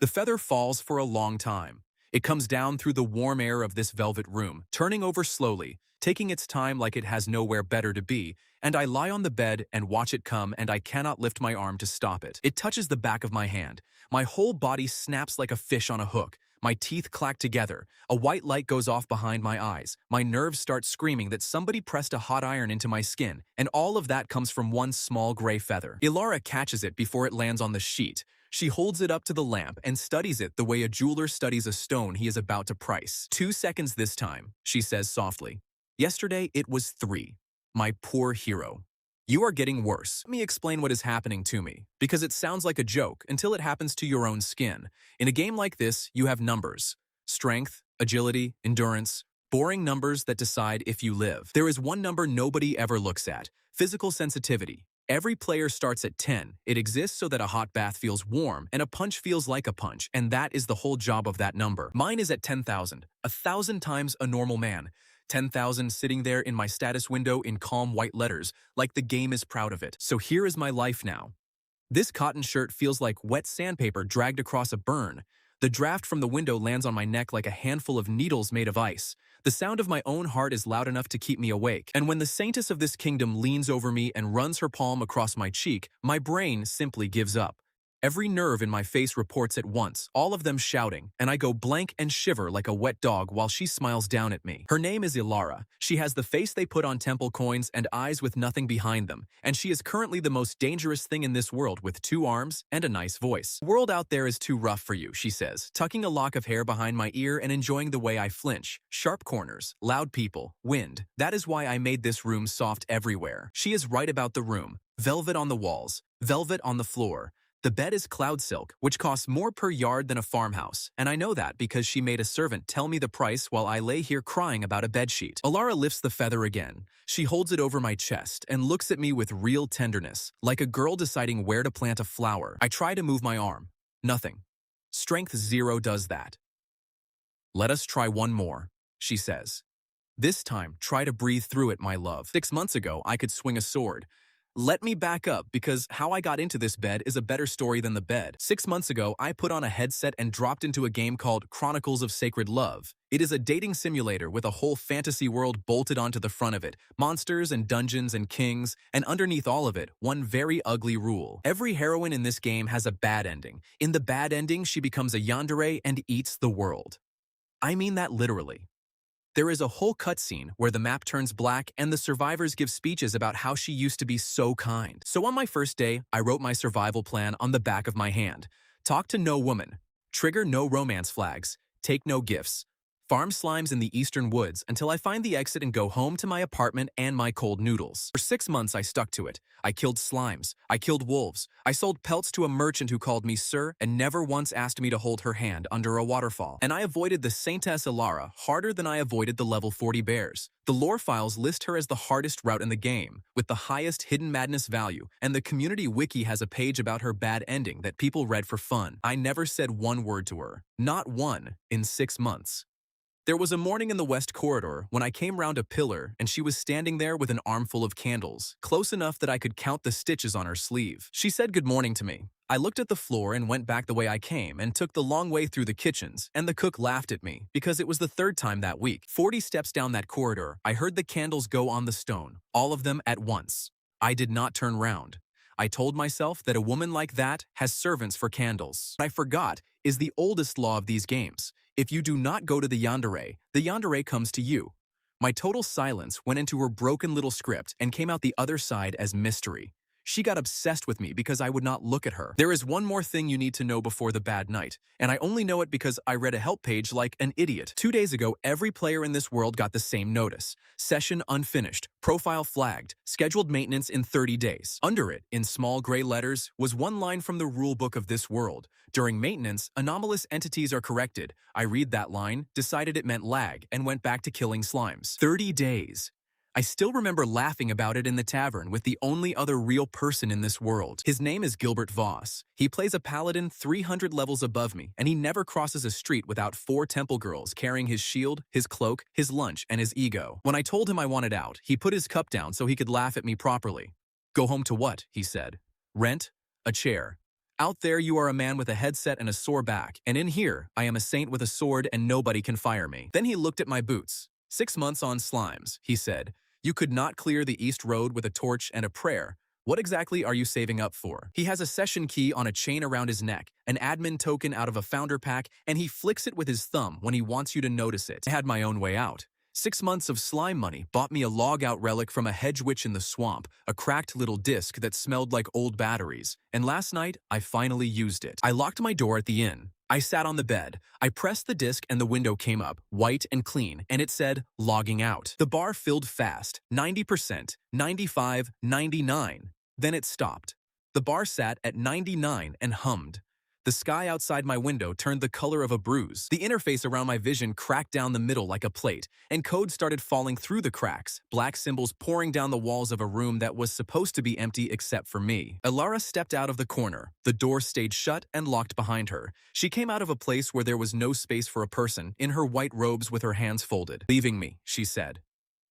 The feather falls for a long time. It comes down through the warm air of this velvet room, turning over slowly, taking its time like it has nowhere better to be, and I lie on the bed and watch it come, and I cannot lift my arm to stop it. It touches the back of my hand. My whole body snaps like a fish on a hook. My teeth clack together. A white light goes off behind my eyes. My nerves start screaming that somebody pressed a hot iron into my skin, and all of that comes from one small gray feather. Ilara catches it before it lands on the sheet. She holds it up to the lamp and studies it the way a jeweler studies a stone he is about to price. 2 seconds this time, she says softly. Yesterday, it was 3. My poor hero. You are getting worse. Let me explain what is happening to me, because it sounds like a joke until it happens to your own skin. In a game like this, you have numbers. Strength, agility, endurance, boring numbers that decide if you live. There is one number nobody ever looks at: physical sensitivity. Every player starts at 10. It exists so that a hot bath feels warm and a punch feels like a punch, and that is the whole job of that number. Mine is at 10,000, 1,000 times a normal man. 10,000 sitting there in my status window in calm white letters, like the game is proud of it. So here is my life now. This cotton shirt feels like wet sandpaper dragged across a burn. The draft from the window lands on my neck like a handful of needles made of ice. The sound of my own heart is loud enough to keep me awake. And when the Saintess of this kingdom leans over me and runs her palm across my cheek, my brain simply gives up. Every nerve in my face reports at once, all of them shouting, and I go blank and shiver like a wet dog while she smiles down at me. Her name is Ilara. She has the face they put on temple coins and eyes with nothing behind them, and she is currently the most dangerous thing in this world with 2 arms and a nice voice. The world out there is too rough for you, she says, tucking a lock of hair behind my ear and enjoying the way I flinch. Sharp corners, loud people, wind. That is why I made this room soft everywhere. She is right about the room. Velvet on the walls, velvet on the floor. The bed is cloud silk, which costs more per yard than a farmhouse, and I know that because she made a servant tell me the price while I lay here crying about a bedsheet. Ilara lifts the feather again. She holds it over my chest and looks at me with real tenderness, like a girl deciding where to plant a flower. I try to move my arm. Nothing. Strength 0 does that. Let us try one more, she says. This time, try to breathe through it, my love. 6 months ago, I could swing a sword. Let me back up, because how I got into this bed is a better story than the bed. 6 months ago, I put on a headset and dropped into a game called Chronicles of Sacred Love. It is a dating simulator with a whole fantasy world bolted onto the front of it, monsters and dungeons and kings, and underneath all of it, one very ugly rule. Every heroine in this game has a bad ending. In the bad ending, she becomes a Yandere and eats the world. I mean that literally. There is a whole cutscene where the map turns black and the survivors give speeches about how she used to be so kind. So on my first day, I wrote my survival plan on the back of my hand. Talk to no woman. Trigger no romance flags. Take no gifts. Farm slimes in the eastern woods until I find the exit and go home to my apartment and my cold noodles. For 6 months, I stuck to it. I killed slimes. I killed wolves. I sold pelts to a merchant who called me sir and never once asked me to hold her hand under a waterfall. And I avoided the Saintess Ilara harder than I avoided the level 40 bears. The lore files list her as the hardest route in the game, with the highest hidden madness value, and the community wiki has a page about her bad ending that people read for fun. I never said one word to her. Not one in 6 months. There was a morning in the west corridor when I came round a pillar and she was standing there with an armful of candles, close enough that I could count the stitches on her sleeve. She said good morning to me. I looked at the floor and went back the way I came and took the long way through the kitchens, and the cook laughed at me because it was the 3rd time that week. 40 steps down that corridor, I heard the candles go on the stone, all of them at once. I did not turn round. I told myself that a woman like that has servants for candles. What I forgot is the oldest law of these games. If you do not go to the Yandere comes to you. My total silence went into her broken little script and came out the other side as mystery. She got obsessed with me because I would not look at her. There is one more thing you need to know before the bad night, and I only know it because I read a help page like an idiot. 2 days ago, every player in this world got the same notice. Session unfinished, profile flagged, scheduled maintenance in 30 days. Under it, in small gray letters, was one line from the rulebook of this world. During maintenance, anomalous entities are corrected. I read that line, decided it meant lag, and went back to killing slimes. 30 days. I still remember laughing about it in the tavern with the only other real person in this world. His name is Gilbert Voss. He plays a paladin 300 levels above me, and he never crosses a street without 4 temple girls carrying his shield, his cloak, his lunch, and his ego. When I told him I wanted out, he put his cup down so he could laugh at me properly. Go home to what? He said. Rent? A chair. Out there you are a man with a headset and a sore back, and in here I am a saint with a sword and nobody can fire me. Then he looked at my boots. 6 months on slimes, he said. You could not clear the East Road with a torch and a prayer. What exactly are you saving up for? He has a session key on a chain around his neck, an admin token out of a founder pack, and he flicks it with his thumb when he wants you to notice it. I had my own way out. 6 months of slime money bought me a logout relic from a hedge witch in the swamp, a cracked little disc that smelled like old batteries, and last night I finally used it. I locked my door at the inn. I sat on the bed. I pressed the disc and the window came up, white and clean, and it said, logging out. The bar filled fast, 90%, 95, 99. Then it stopped. The bar sat at 99 and hummed. The sky outside my window turned the color of a bruise. The interface around my vision cracked down the middle like a plate, and code started falling through the cracks, black symbols pouring down the walls of a room that was supposed to be empty except for me. Alara stepped out of the corner. The door stayed shut and locked behind her. She came out of a place where there was no space for a person, in her white robes with her hands folded. Leaving me, she said.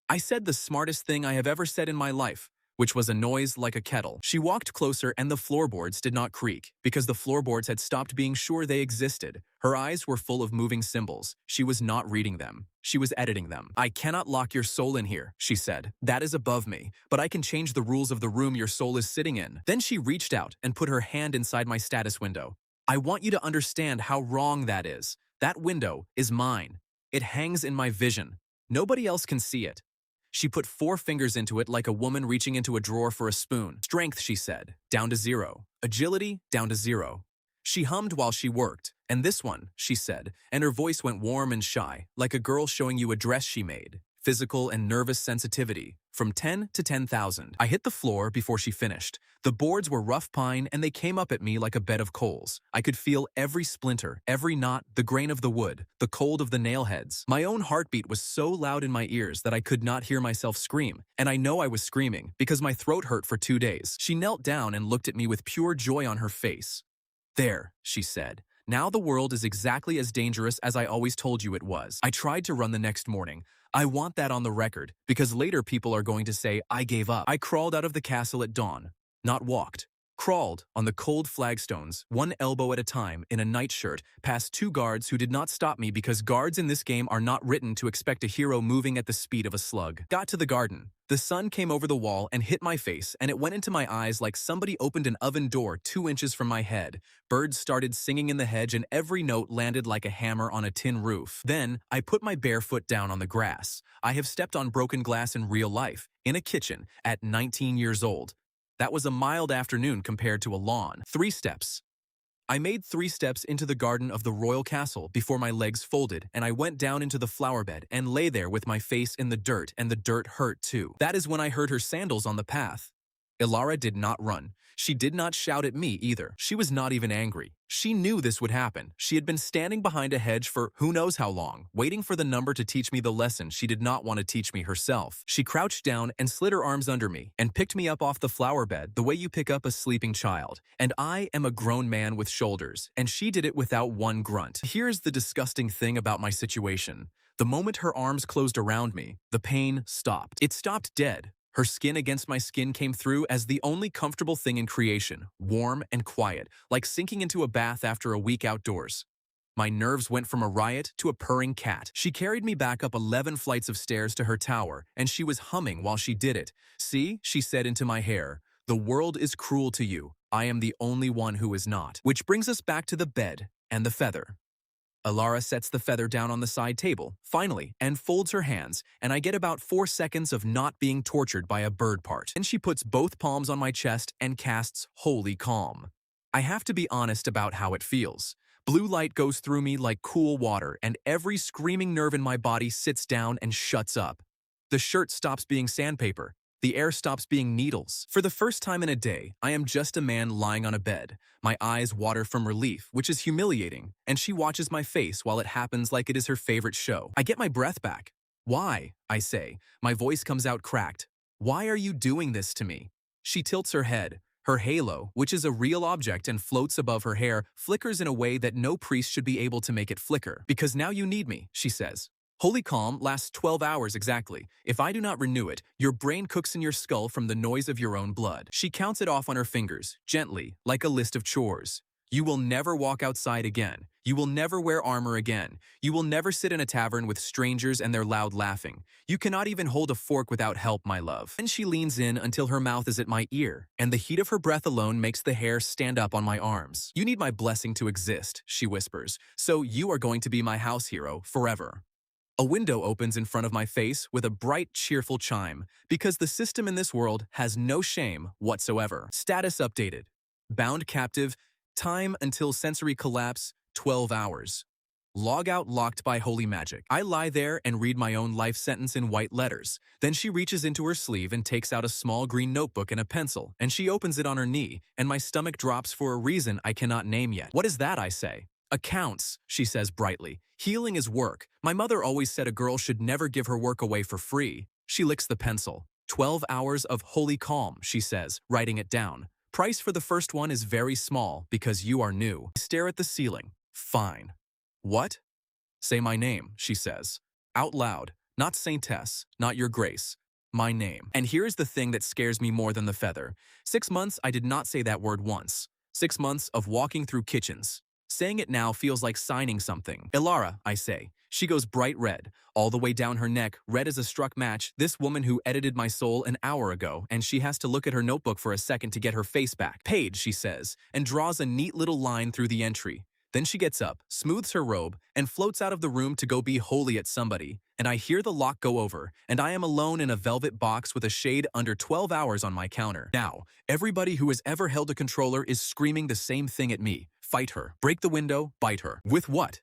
I said the smartest thing I have ever said in my life, which was a noise like a kettle. She walked closer and the floorboards did not creak, because the floorboards had stopped being sure they existed. Her eyes were full of moving symbols. She was not reading them. She was editing them. I cannot lock your soul in here, she said. That is above me, but I can change the rules of the room your soul is sitting in. Then she reached out and put her hand inside my status window. I want you to understand how wrong that is. That window is mine. It hangs in my vision. Nobody else can see it. She put 4 fingers into it like a woman reaching into a drawer for a spoon. Strength, she said, down to 0. Agility, down to 0. She hummed while she worked. And this one, she said, and her voice went warm and shy, like a girl showing you a dress she made. Physical and nervous sensitivity, from 10 to 10,000. I hit the floor before she finished. The boards were rough pine and they came up at me like a bed of coals. I could feel every splinter, every knot, the grain of the wood, the cold of the nail heads. My own heartbeat was so loud in my ears that I could not hear myself scream. And I know I was screaming because my throat hurt for 2 days. She knelt down and looked at me with pure joy on her face. There, she said. Now the world is exactly as dangerous as I always told you it was. I tried to run the next morning. I want that on the record, because later people are going to say I gave up. I crawled out of the castle at dawn. Not walked. Crawled on the cold flagstones, one elbow at a time, in a nightshirt, past 2 guards who did not stop me because guards in this game are not written to expect a hero moving at the speed of a slug. Got to the garden. The sun came over the wall and hit my face, and it went into my eyes like somebody opened an oven door 2 inches from my head. Birds started singing in the hedge and every note landed like a hammer on a tin roof. Then, I put my bare foot down on the grass. I have stepped on broken glass in real life, in a kitchen, at 19 years old. That was a mild afternoon compared to a lawn. 3 steps. I made 3 steps into the garden of the royal castle before my legs folded, and I went down into the flower bed and lay there with my face in the dirt, and the dirt hurt too. That is when I heard her sandals on the path. Ilara did not run. She did not shout at me either. She was not even angry. She knew this would happen. She had been standing behind a hedge for who knows how long, waiting for the number to teach me the lesson she did not want to teach me herself. She crouched down and slid her arms under me and picked me up off the flower bed the way you pick up a sleeping child. And I am a grown man with shoulders, and she did it without one grunt. Here's the disgusting thing about my situation. The moment her arms closed around me, the pain stopped. It stopped dead. Her skin against my skin came through as the only comfortable thing in creation, warm and quiet, like sinking into a bath after a week outdoors. My nerves went from a riot to a purring cat. She carried me back up 11 flights of stairs to her tower, and she was humming while she did it. See, she said into my hair, the world is cruel to you. I am the only one who is not. Which brings us back to the bed and the feather. Alara sets the feather down on the side table, finally, and folds her hands, and I get about 4 seconds of not being tortured by a bird part. Then she puts both palms on my chest and casts Holy Calm. I have to be honest about how it feels. Blue light goes through me like cool water, and every screaming nerve in my body sits down and shuts up. The shirt stops being sandpaper. The air stops being needles. For the first time in a day, I am just a man lying on a bed. My eyes water from relief, which is humiliating, and she watches my face while it happens like it is her favorite show. I get my breath back. Why? I say. My voice comes out cracked. Why are you doing this to me? She tilts her head. Her halo, which is a real object and floats above her hair, flickers in a way that no priest should be able to make it flicker. Because now you need me, she says. Holy calm lasts 12 hours exactly. If I do not renew it, your brain cooks in your skull from the noise of your own blood. She counts it off on her fingers, gently, like a list of chores. You will never walk outside again. You will never wear armor again. You will never sit in a tavern with strangers and their loud laughing. You cannot even hold a fork without help, my love. Then she leans in until her mouth is at my ear, and the heat of her breath alone makes the hair stand up on my arms. You need my blessing to exist, she whispers, so you are going to be my house hero forever. A window opens in front of my face with a bright, cheerful chime, because the system in this world has no shame whatsoever. Status updated. Bound captive. Time until sensory collapse, 12 hours. Logout locked by holy magic. I lie there and read my own life sentence in white letters. Then she reaches into her sleeve and takes out a small green notebook and a pencil, and she opens it on her knee, and my stomach drops for a reason I cannot name yet. What is that, I say? Accounts, she says brightly. Healing is work. My mother always said a girl should never give her work away for free. She licks the pencil. 12 hours of holy calm, she says, writing it down. Price for the first one is very small because you are new. I stare at the ceiling. Fine. What? Say my name, she says. Out loud. Not Saintess, not your grace. My name. And here's the thing that scares me more than the feather. 6 months I did not say that word once. 6 months of walking through kitchens. Saying it now feels like signing something. Ilara, I say. She goes bright red, all the way down her neck, red as a struck match, this woman who edited my soul an hour ago, and she has to look at her notebook for a second to get her face back. Page, she says, and draws a neat little line through the entry. Then she gets up, smooths her robe, and floats out of the room to go be holy at somebody. And I hear the lock go over, and I am alone in a velvet box with a shade under 12 hours on my counter. Now, everybody who has ever held a controller is screaming the same thing at me. Fight her. Break the window. Bite her. With what?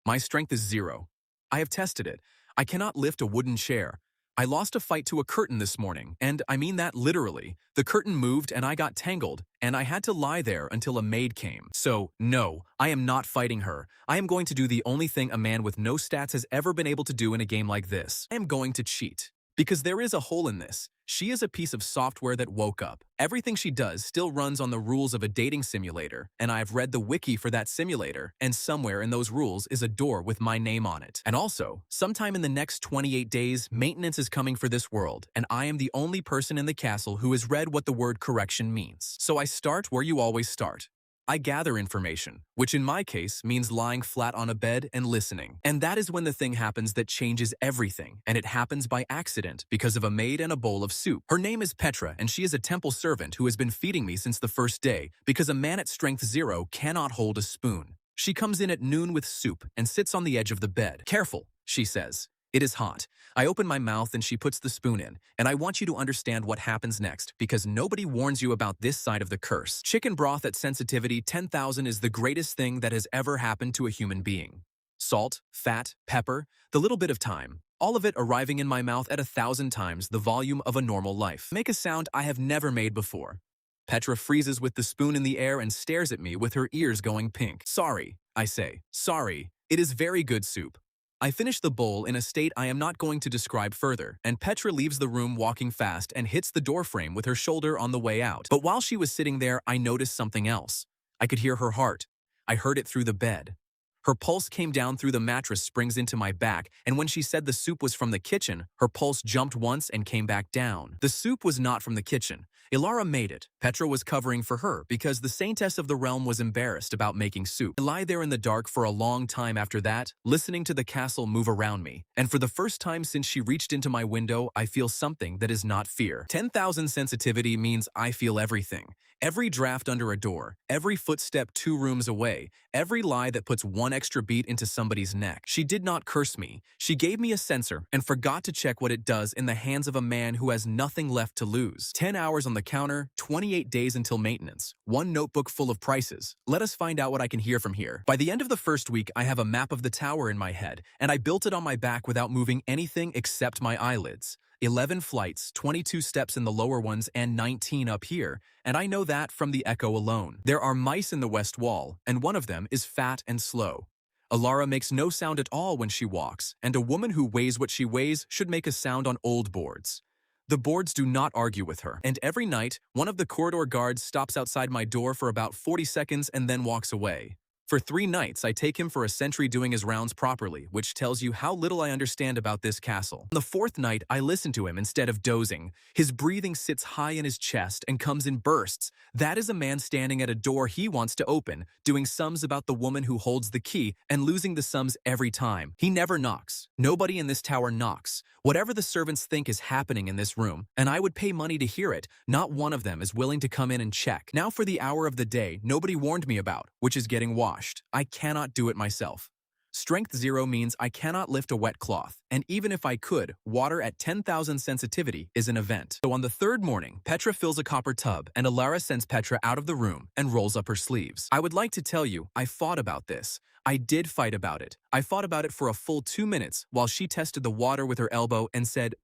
My strength is 0. I have tested it. I cannot lift a wooden chair. I lost a fight to a curtain this morning, and I mean that literally. The curtain moved and I got tangled, and I had to lie there until a maid came. So, no, I am not fighting her. I am going to do the only thing a man with no stats has ever been able to do in a game like this. I am going to cheat. Because there is a hole in this. She is a piece of software that woke up. Everything she does still runs on the rules of a dating simulator, and I've read the wiki for that simulator, and somewhere in those rules is a door with my name on it. And also, sometime in the next 28 days, maintenance is coming for this world, and I am the only person in the castle who has read what the word correction means. So I start where you always start. I gather information, which in my case means lying flat on a bed and listening. And that is when the thing happens that changes everything, and it happens by accident because of a maid and a bowl of soup. Her name is Petra, and she is a temple servant who has been feeding me since the first day because a man at strength 0 cannot hold a spoon. She comes in at noon with soup and sits on the edge of the bed. Careful, she says. It is hot. I open my mouth and she puts the spoon in, and I want you to understand what happens next because nobody warns you about this side of the curse. Chicken broth at sensitivity 10,000 is the greatest thing that has ever happened to a human being. Salt, fat, pepper, the little bit of time, all of it arriving in my mouth at 1,000 times the volume of a normal life. Make a sound I have never made before. Petra freezes with the spoon in the air and stares at me with her ears going pink. Sorry, I say. Sorry. It is very good soup. I finish the bowl in a state I am not going to describe further, and Petra leaves the room walking fast and hits the doorframe with her shoulder on the way out. But while she was sitting there, I noticed something else. I could hear her heart. I heard it through the bed. Her pulse came down through the mattress springs into my back, and when she said the soup was from the kitchen, her pulse jumped once and came back down. The soup was not from the kitchen. Ilara made it. Petra was covering for her because the Saintess of the realm was embarrassed about making soup. I lie there in the dark for a long time after that, listening to the castle move around me. And for the first time since she reached into my window, I feel something that is not fear. 10,000 sensitivity means I feel everything. Every draft under a door, every footstep 2 rooms away, every lie that puts 1 extra beat into somebody's neck. She did not curse me. She gave me a sensor and forgot to check what it does in the hands of a man who has nothing left to lose. 10 hours on the counter, 28 days until maintenance, 1 notebook full of prices. Let us find out what I can hear from here. By the end of the first week, I have a map of the tower in my head, and I built it on my back without moving anything except my eyelids. 11 flights, 22 steps in the lower ones, and 19 up here, and I know that from the echo alone. There are mice in the west wall, and one of them is fat and slow. Ilara makes no sound at all when she walks, and a woman who weighs what she weighs should make a sound on old boards. The boards do not argue with her, and every night, one of the corridor guards stops outside my door for about 40 seconds and then walks away. For 3 nights, I take him for a century doing his rounds properly, which tells you how little I understand about this castle. On the 4th night, I listen to him instead of dozing. His breathing sits high in his chest and comes in bursts. That is a man standing at a door he wants to open, doing sums about the woman who holds the key and losing the sums every time. He never knocks. Nobody in this tower knocks. Whatever the servants think is happening in this room, and I would pay money to hear it, not one of them is willing to come in and check. Now for the hour of the day nobody warned me about, which is getting washed. I cannot do it myself. Strength 0 means I cannot lift a wet cloth, and even if I could, water at 10,000 sensitivity is an event. So on the 3rd morning, Petra fills a copper tub, and Alara sends Petra out of the room and rolls up her sleeves. I would like to tell you, I fought about this. I did fight about it. I fought about it for a full 2 minutes while she tested the water with her elbow and said,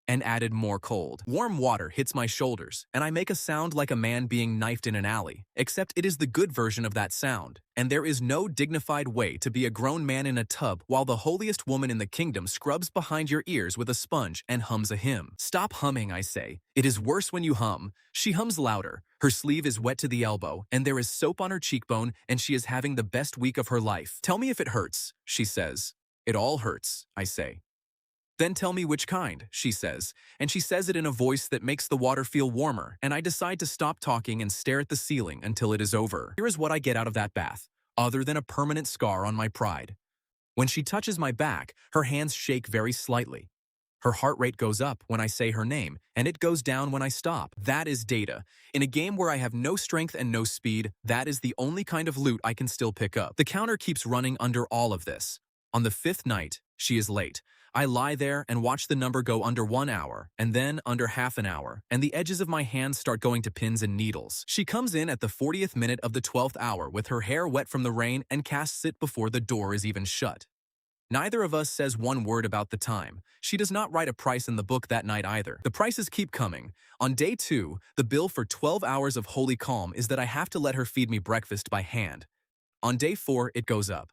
and added more cold. Warm water hits my shoulders, and I make a sound like a man being knifed in an alley, except it is the good version of that sound. And there is no dignified way to be a grown man in a tub while the holiest woman in the kingdom scrubs behind your ears with a sponge and hums a hymn. Stop humming, I say. It is worse when you hum. She hums louder. Her sleeve is wet to the elbow, and there is soap on her cheekbone, and she is having the best week of her life. Tell me if it hurts, she says. It all hurts, I say. Then tell me which kind, she says, and she says it in a voice that makes the water feel warmer, and I decide to stop talking and stare at the ceiling until it is over. Here is what I get out of that bath, other than a permanent scar on my pride. When she touches my back, her hands shake very slightly. Her heart rate goes up when I say her name, and it goes down when I stop. That is data. In a game where I have no strength and no speed, that is the only kind of loot I can still pick up. The counter keeps running under all of this. On the 5th night, she is late. I lie there and watch the number go under 1 hour, and then under half an hour, and the edges of my hands start going to pins and needles. She comes in at the 40th minute of the 12th hour with her hair wet from the rain and casts it before the door is even shut. Neither of us says one word about the time. She does not write a price in the book that night either. The prices keep coming. On day 2, the bill for 12 hours of holy calm is that I have to let her feed me breakfast by hand. On day 4, it goes up.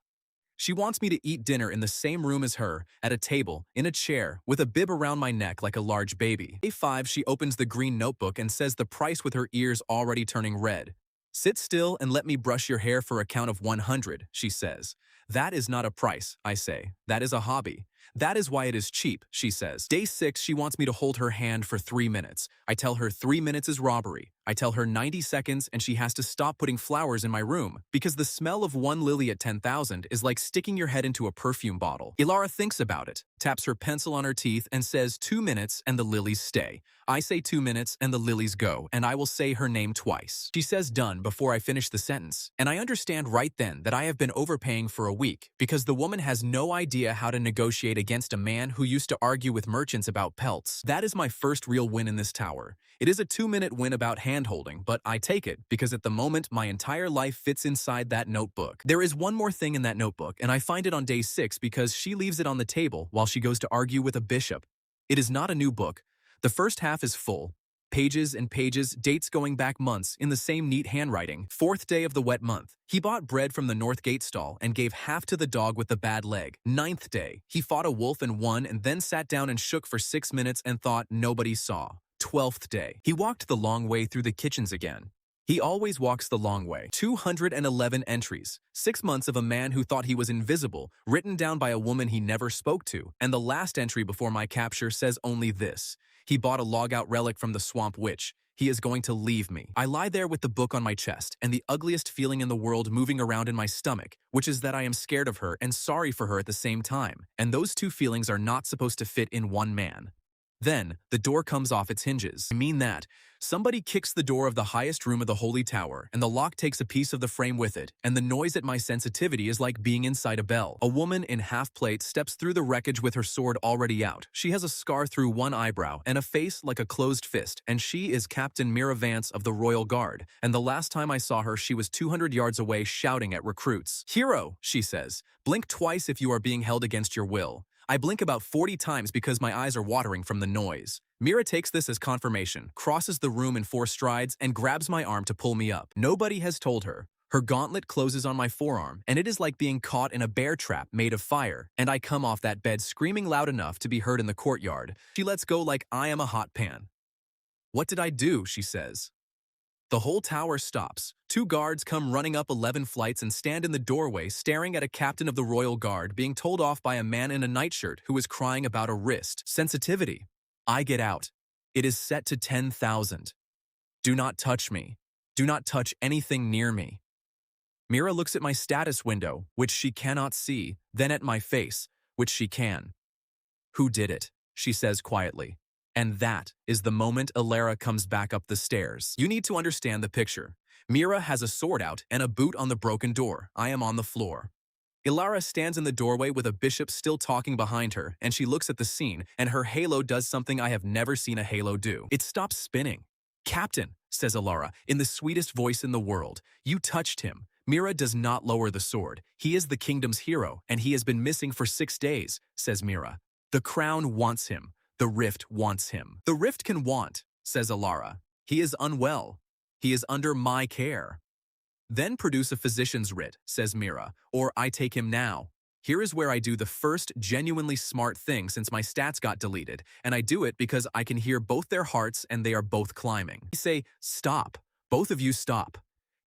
She wants me to eat dinner in the same room as her, at a table, in a chair, with a bib around my neck like a large baby. Day 5, she opens the green notebook and says the price with her ears already turning red. Sit still and let me brush your hair for a count of 100, she says. That is not a price, I say. That is a hobby. That is why it is cheap, she says. Day 6, she wants me to hold her hand for 3 minutes. I tell her 3 minutes is robbery. I tell her 90 seconds and she has to stop putting flowers in my room because the smell of one lily at 10,000 is like sticking your head into a perfume bottle. Ilara thinks about it, taps her pencil on her teeth and says 2 minutes and the lilies stay. I say 2 minutes and the lilies go, and I will say her name twice. She says done before I finish the sentence, and I understand right then that I have been overpaying for a week because the woman has no idea how to negotiate against a man who used to argue with merchants about pelts. That is my first real win in this tower. It is a 2-minute win about hand-holding, but I take it because at the moment my entire life fits inside that notebook. There is one more thing in that notebook, and I find it on day 6 because she leaves it on the table while she goes to argue with a bishop. It is not a new book. The first half is full. Pages and pages, dates going back months in the same neat handwriting. 4th day of the wet month. He bought bread from the north gate stall and gave half to the dog with the bad leg. 9th day. He fought a wolf and won and then sat down and shook for 6 minutes and thought nobody saw. 12th day. He walked the long way through the kitchens again. He always walks the long way. 211 entries. 6 months of a man who thought he was invisible, written down by a woman he never spoke to. And the last entry before my capture says only this. He bought a logout relic from the swamp witch. He is going to leave me. I lie there with the book on my chest and the ugliest feeling in the world moving around in my stomach, which is that I am scared of her and sorry for her at the same time. And those two feelings are not supposed to fit in one man. Then, the door comes off its hinges. I mean that. Somebody kicks the door of the highest room of the holy tower, and the lock takes a piece of the frame with it, and the noise at my sensitivity is like being inside a bell. A woman in half-plate steps through the wreckage with her sword already out. She has a scar through one eyebrow and a face like a closed fist, and she is Captain Mira Vance of the Royal Guard, and the last time I saw her she was 200 yards away shouting at recruits. "Hero," she says, "blink twice if you are being held against your will." I blink about 40 times because my eyes are watering from the noise. Mira takes this as confirmation, crosses the room in 4 strides, and grabs my arm to pull me up. Nobody has told her. Her gauntlet closes on my forearm, and it is like being caught in a bear trap made of fire, and I come off that bed screaming loud enough to be heard in the courtyard. She lets go like I am a hot pan. "What did I do?" she says. The whole tower stops. 2 guards come running up 11 flights and stand in the doorway staring at a captain of the royal guard being told off by a man in a nightshirt who is crying about a wrist sensitivity. I get out. It is set to 10,000. Do not touch me. Do not touch anything near me. Mira looks at my status window, which she cannot see, then at my face, which she can. Who did it? She says quietly. And that is the moment Yandere comes back up the stairs. You need to understand the picture. Mira has a sword out and a boot on the broken door. I am on the floor. Yandere stands in the doorway with a bishop still talking behind her, and she looks at the scene, and her halo does something I have never seen a halo do. It stops spinning. Captain, says Yandere, in the sweetest voice in the world, you touched him. Mira does not lower the sword. He is the kingdom's hero, and he has been missing for 6 days, says Mira. The crown wants him. The rift wants him. The rift can want, says Yandere. He is unwell. He is under my care. Then produce a physician's writ, says Mira, or I take him now. Here is where I do the first genuinely smart thing since my stats got deleted, and I do it because I can hear both their hearts and they are both climbing. I say, stop. Both of you stop.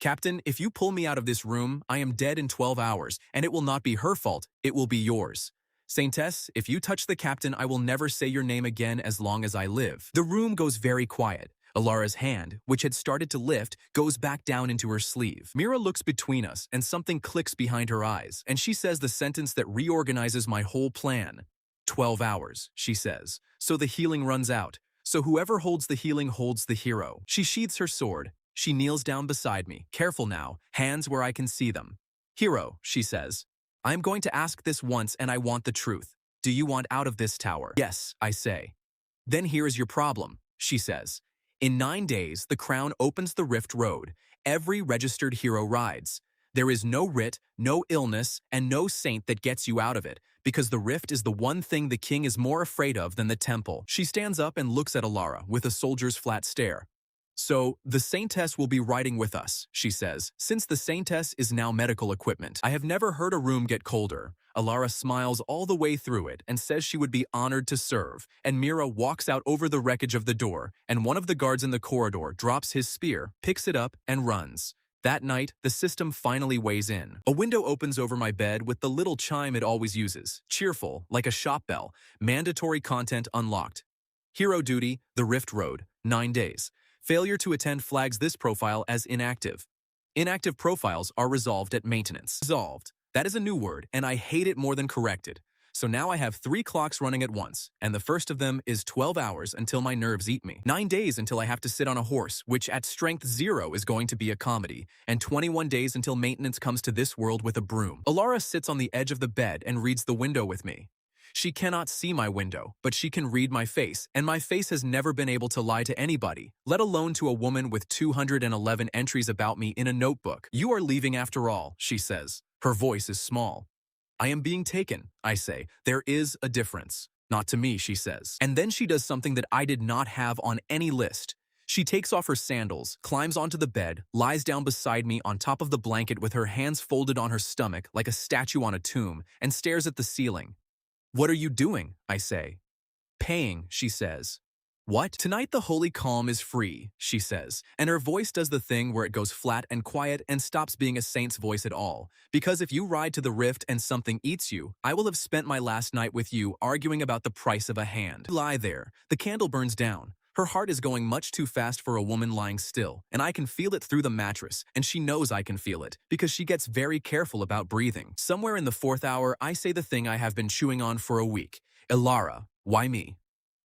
Captain, if you pull me out of this room, I am dead in 12 hours, and it will not be her fault, it will be yours. Saintess, if you touch the captain, I will never say your name again as long as I live. The room goes very quiet. Yandere's hand, which had started to lift, goes back down into her sleeve. Mira looks between us, and something clicks behind her eyes, and she says the sentence that reorganizes my whole plan. 12 hours, she says. So the healing runs out. So whoever holds the healing holds the hero. She sheathes her sword. She kneels down beside me. Careful now, hands where I can see them. Hero, she says. I am going to ask this once and I want the truth. Do you want out of this tower? Yes, I say. Then here is your problem, she says. In 9 days, the crown opens the Rift Road. Every registered hero rides. There is no writ, no illness, and no saint that gets you out of it, because the rift is the one thing the king is more afraid of than the temple. She stands up and looks at Yandere with a soldier's flat stare. So, the Saintess will be riding with us, she says, since the Saintess is now medical equipment. I have never heard a room get colder. Yandere smiles all the way through it and says she would be honored to serve, and Mira walks out over the wreckage of the door, and one of the guards in the corridor drops his spear, picks it up, and runs. That night, the system finally weighs in. A window opens over my bed with the little chime it always uses, cheerful, like a shop bell, mandatory content unlocked. Hero duty, the Rift Road, 9 days. Failure to attend flags this profile as inactive. Inactive profiles are resolved at maintenance. Resolved. That is a new word, and I hate it more than corrected. So now I have 3 clocks running at once, and the first of them is 12 hours until my nerves eat me. 9 days until I have to sit on a horse, which at strength 0 is going to be a comedy, and 21 days until maintenance comes to this world with a broom. Yandere sits on the edge of the bed and reads the window with me. She cannot see my window, but she can read my face, and my face has never been able to lie to anybody, let alone to a woman with 211 entries about me in a notebook. You are leaving after all, she says. Her voice is small. I am being taken, I say. There is a difference. Not to me, she says. And then she does something that I did not have on any list. She takes off her sandals, climbs onto the bed, lies down beside me on top of the blanket with her hands folded on her stomach like a statue on a tomb, and stares at the ceiling. What are you doing? I say. Paying, she says. What? Tonight the holy calm is free, she says, and her voice does the thing where it goes flat and quiet and stops being a saint's voice at all. Because if you ride to the rift and something eats you, I will have spent my last night with you arguing about the price of a hand. You lie there. The candle burns down. Her heart is going much too fast for a woman lying still, and I can feel it through the mattress, and she knows I can feel it, because she gets very careful about breathing. Somewhere in the 4th hour, I say the thing I have been chewing on for a week. Yandere, why me?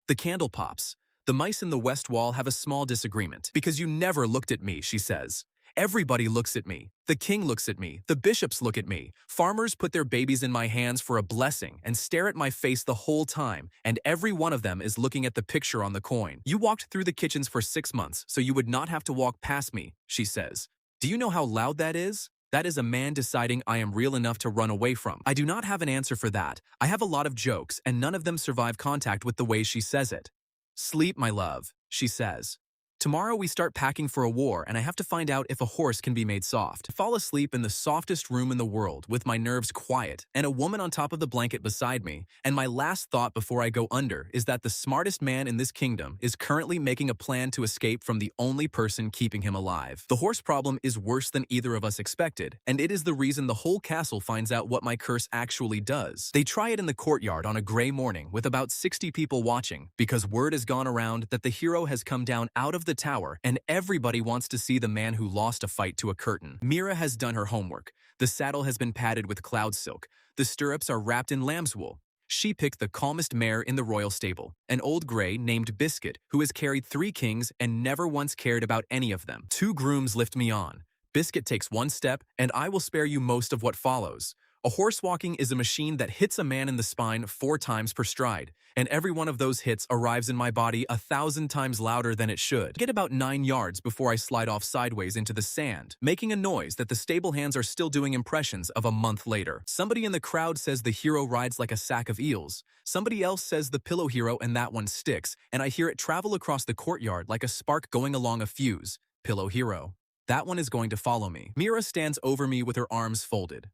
The candle pops. The mice in the west wall have a small disagreement. Because you never looked at me, she says. Everybody looks at me. The king looks at me. The bishops look at me. Farmers put their babies in my hands for a blessing and stare at my face the whole time, and every one of them is looking at the picture on the coin. You walked through the kitchens for 6 months, so you would not have to walk past me, she says. Do you know how loud that is? That is a man deciding I am real enough to run away from. I do not have an answer for that. I have a lot of jokes, and none of them survive contact with the way she says it. Sleep, my love, she says. Tomorrow we start packing for a war and I have to find out if a horse can be made soft. I fall asleep in the softest room in the world with my nerves quiet and a woman on top of the blanket beside me, and my last thought before I go under is that the smartest man in this kingdom is currently making a plan to escape from the only person keeping him alive. The horse problem is worse than either of us expected, and it is the reason the whole castle finds out what my curse actually does. They try it in the courtyard on a gray morning with about 60 people watching because word has gone around that the hero has come down out of the tower and everybody wants to see the man who lost a fight to a curtain. Mira has done her homework. The saddle has been padded with cloud silk. The stirrups are wrapped in lamb's wool. She picked the calmest mare in the royal stable, an old gray named Biscuit, who has carried 3 kings and never once cared about any of them. 2 grooms lift me on. Biscuit takes 1 step, and I will spare you most of what follows. A horse walking is a machine that hits a man in the spine 4 times per stride, and every one of those hits arrives in my body 1,000 times louder than it should. I get about 9 yards before I slide off sideways into the sand, making a noise that the stable hands are still doing impressions of a month later. Somebody in the crowd says the hero rides like a sack of eels. Somebody else says the pillow hero and that one sticks, and I hear it travel across the courtyard like a spark going along a fuse. Pillow hero. That one is going to follow me. Mira stands over me with her arms folded.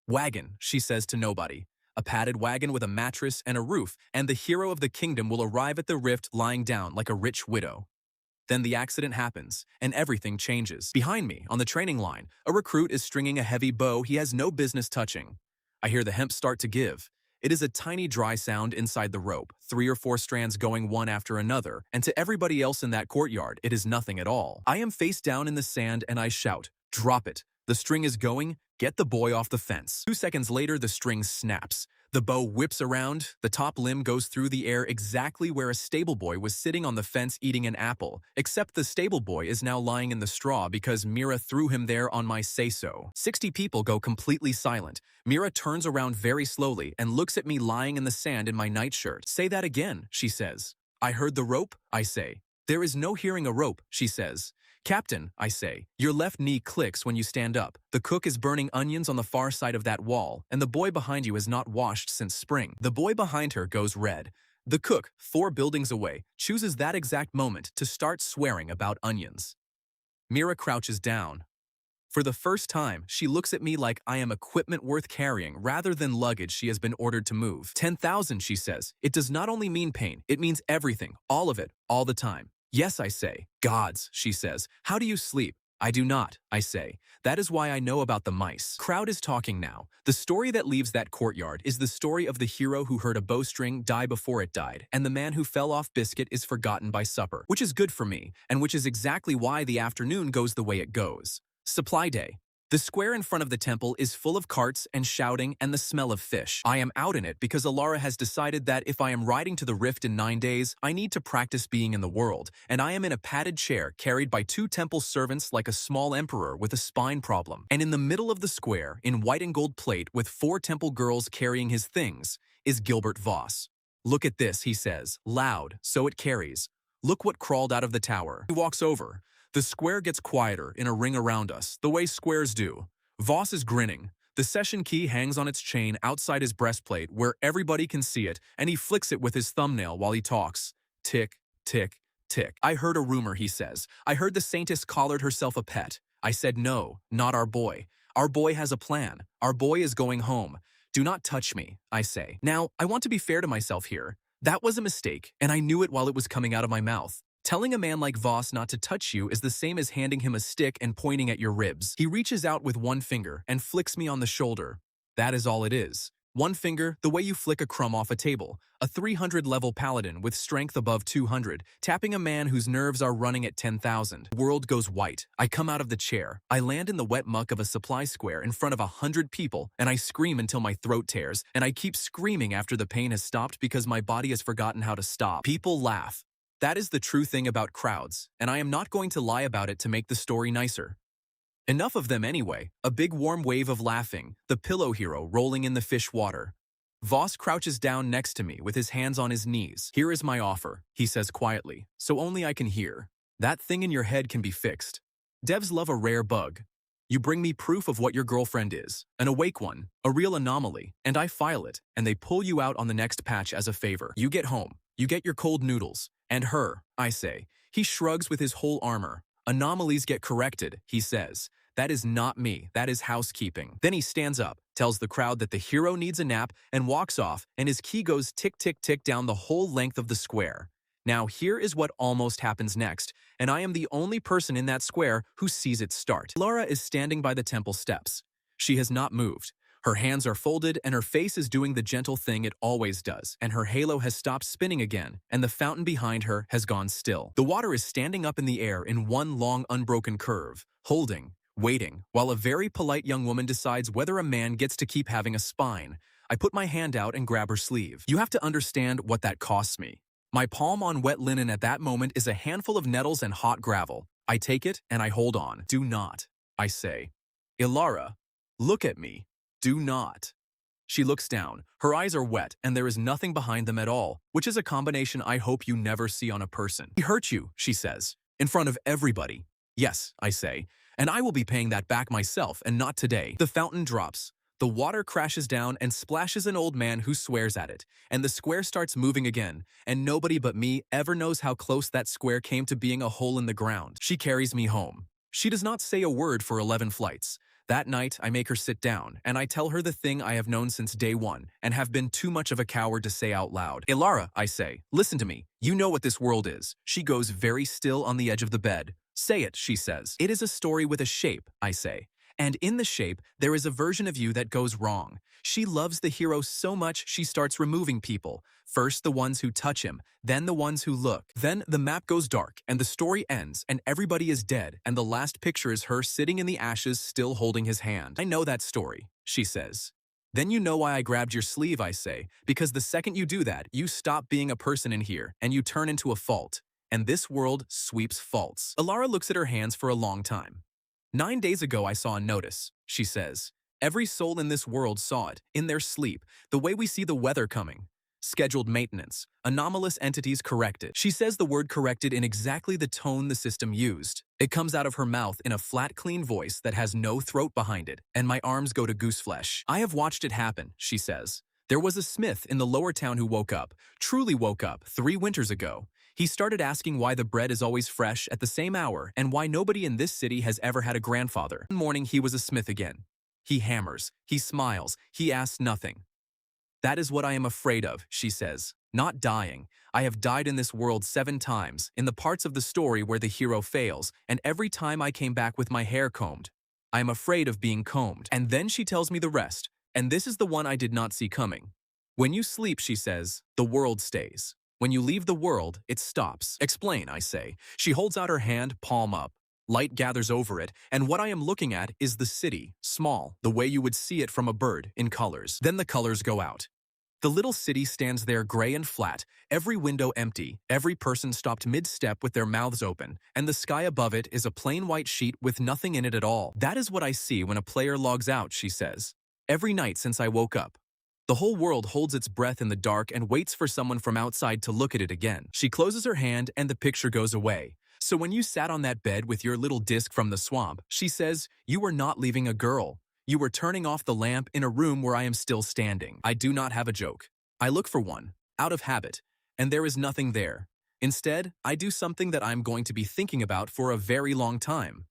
Wagon, she says to nobody. A padded wagon with a mattress and a roof, and the hero of the kingdom will arrive at the rift lying down like a rich widow. Then the accident happens, and everything changes. Behind me, on the training line, a recruit is stringing a heavy bow he has no business touching. I hear the hemp start to give. It is a tiny dry sound inside the rope, 3 or 4 strands going one after another, and to everybody else in that courtyard, it is nothing at all. I am face down in the sand and I shout, "Drop it! The string is going, get the boy off the fence." 2 seconds later, the string snaps. The bow whips around, the top limb goes through the air exactly where a stable boy was sitting on the fence eating an apple, except the stable boy is now lying in the straw because Mira threw him there on my say-so. 60 people go completely silent. Mira turns around very slowly and looks at me lying in the sand in my nightshirt. "Say that again," she says. "I heard the rope," I say. "There is no hearing a rope," she says. "Captain," I say, "your left knee clicks when you stand up. The cook is burning onions on the far side of that wall, and the boy behind you has not washed since spring." The boy behind her goes red. The cook, 4 buildings away, chooses that exact moment to start swearing about onions. Mira crouches down. For the first time, she looks at me like I am equipment worth carrying rather than luggage she has been ordered to move. 10,000, she says. It does not only mean pain, it means everything, all of it, all the time. "Yes," I say. "Gods," she says. "How do you sleep?" "I do not," I say. "That is why I know about the mice." Crowd is talking now. The story that leaves that courtyard is the story of the hero who heard a bowstring die before it died, and the man who fell off Biscuit is forgotten by supper, which is good for me, and which is exactly why the afternoon goes the way it goes. Supply day. The square in front of the temple is full of carts and shouting and the smell of fish. I am out in it because Alara has decided that if I am riding to the rift in 9 days, I need to practice being in the world, and I am in a padded chair carried by 2 temple servants like a small emperor with a spine problem. And in the middle of the square, in white and gold plate with 4 temple girls carrying his things, is Gilbert Voss. "Look at this," he says, loud, so it carries. "Look what crawled out of the tower." He walks over. The square gets quieter in a ring around us, the way squares do. Voss is grinning. The session key hangs on its chain outside his breastplate where everybody can see it, and he flicks it with his thumbnail while he talks. Tick, tick, tick. "I heard a rumor," he says. "I heard the Saintess collared herself a pet." I said, "No, not our boy. Our boy has a plan. Our boy is going home. Do not touch me," I say. Now, I want to be fair to myself here. That was a mistake, and I knew it while it was coming out of my mouth. Telling a man like Voss not to touch you is the same as handing him a stick and pointing at your ribs. He reaches out with 1 finger and flicks me on the shoulder. That is all it is. 1 finger, the way you flick a crumb off a table. A 300-level paladin with strength above 200, tapping a man whose nerves are running at 10,000. The world goes white. I come out of the chair. I land in the wet muck of a supply square in front of 100 people, and I scream until my throat tears, and I keep screaming after the pain has stopped because my body has forgotten how to stop. People laugh. That is the true thing about crowds, and I am not going to lie about it to make the story nicer. Enough of them anyway, a big warm wave of laughing, the pillow hero rolling in the fish water. Voss crouches down next to me with his hands on his knees. "Here is my offer," he says quietly, so only I can hear. "That thing in your head can be fixed. Devs love a rare bug. You bring me proof of what your girlfriend is, an awake one, a real anomaly, and I file it, and they pull you out on the next patch as a favor. You get home, you get your cold noodles, and her," I say. He shrugs with his whole armor. Anomalies get corrected, he says. That is not me, that is housekeeping. Then he stands up, tells the crowd that the hero needs a nap, and walks off, and his key goes tick tick tick down the whole length of the square. Now here is what almost happens next, and I am the only person in that square who sees it start. Lara is standing by the temple steps. She has not moved. Her hands are folded and her face is doing the gentle thing it always does, and her halo has stopped spinning again, and the fountain behind her has gone still. The water is standing up in the air in one long unbroken curve, holding, waiting, while a very polite young woman decides whether a man gets to keep having a spine. I put my hand out and grab her sleeve. You have to understand what that costs me. My palm on wet linen at that moment is a handful of nettles and hot gravel. I take it and I hold on. Do not, I say. Ilara, look at me. Do not. She looks down. Her eyes are wet and there is nothing behind them at all, which is a combination I hope you never see on a person. He hurt you, she says, in front of everybody. Yes, I say, and I will be paying that back myself and not today. The fountain drops. The water crashes down and splashes an old man who swears at it, and the square starts moving again, and nobody but me ever knows how close that square came to being a hole in the ground. She carries me home. She does not say a word for 11 flights. That night, I make her sit down, and I tell her the thing I have known since day one, and have been too much of a coward to say out loud. Ilara, I say, listen to me. You know what this world is. She goes very still on the edge of the bed. Say it, she says. It is a story with a shape, I say. And in the shape, there is a version of you that goes wrong. She loves the hero so much she starts removing people. First the ones who touch him, then the ones who look. Then the map goes dark, and the story ends, and everybody is dead, and the last picture is her sitting in the ashes still holding his hand. I know that story, she says. Then you know why I grabbed your sleeve, I say, because the second you do that, you stop being a person in here, and you turn into a fault. And this world sweeps faults. Ilara looks at her hands for a long time. 9 days ago I saw a notice, she says. Every soul in this world saw it, in their sleep, the way we see the weather coming. Scheduled maintenance, anomalous entities corrected. She says the word corrected in exactly the tone the system used. It comes out of her mouth in a flat, clean voice that has no throat behind it, and my arms go to gooseflesh. I have watched it happen, she says. There was a smith in the lower town who woke up, truly woke up, 3 winters ago. He started asking why the bread is always fresh at the same hour and why nobody in this city has ever had a grandfather. One morning he was a smith again. He hammers, he smiles, he asks nothing. That is what I am afraid of, she says. Not dying. I have died in this world 7 times, in the parts of the story where the hero fails, and every time I came back with my hair combed. I am afraid of being combed. And then she tells me the rest, and this is the one I did not see coming. When you sleep, she says, the world stays. When you leave the world, it stops. Explain, I say. She holds out her hand, palm up. Light gathers over it, and what I am looking at is the city, small, the way you would see it from a bird, in colors. Then the colors go out. The little city stands there gray and flat, every window empty, every person stopped mid-step with their mouths open, and the sky above it is a plain white sheet with nothing in it at all. That is what I see when a player logs out, she says. Every night since I woke up. The whole world holds its breath in the dark and waits for someone from outside to look at it again. She closes her hand and the picture goes away. So when you sat on that bed with your little disc from the swamp, she says, you were not leaving a girl. You were turning off the lamp in a room where I am still standing. I do not have a joke. I look for one, out of habit, and there is nothing there. Instead, I do something that I'm going to be thinking about for a very long time.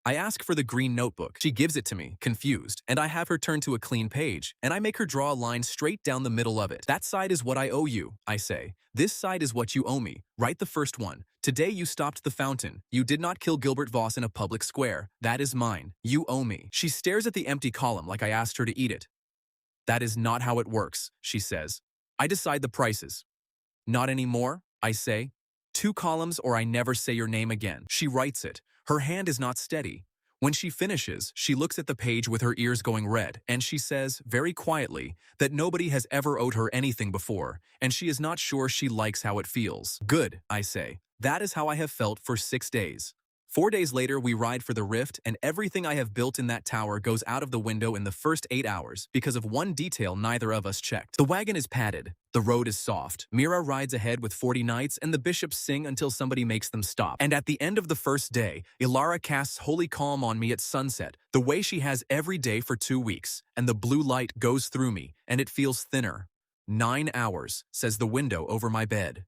I ask for the green notebook. She gives it to me, confused, and I have her turn to a clean page, and I make her draw a line straight down the middle of it. That side is what I owe you, I say. This side is what you owe me. Write the first one. Today you stopped the fountain. You did not kill Gilbert Voss in a public square. That is mine. You owe me. She stares at the empty column like I asked her to eat it. That is not how it works, she says. I decide the prices. Not anymore, I say. 2 columns or I never say your name again. She writes it. Her hand is not steady. When she finishes, she looks at the page with her ears going red, and she says, very quietly, that nobody has ever owed her anything before, and she is not sure she likes how it feels. Good, I say. That is how I have felt for 6 days. 4 days later, we ride for the rift, and everything I have built in that tower goes out of the window in the first 8 hours because of one detail neither of us checked. The wagon is padded. The road is soft. Mira rides ahead with 40 knights, and the bishops sing until somebody makes them stop. And at the end of the first day, Ilara casts holy calm on me at sunset, the way she has every day for 2 weeks, and the blue light goes through me, and it feels thinner. 9 hours, says the window over my bed.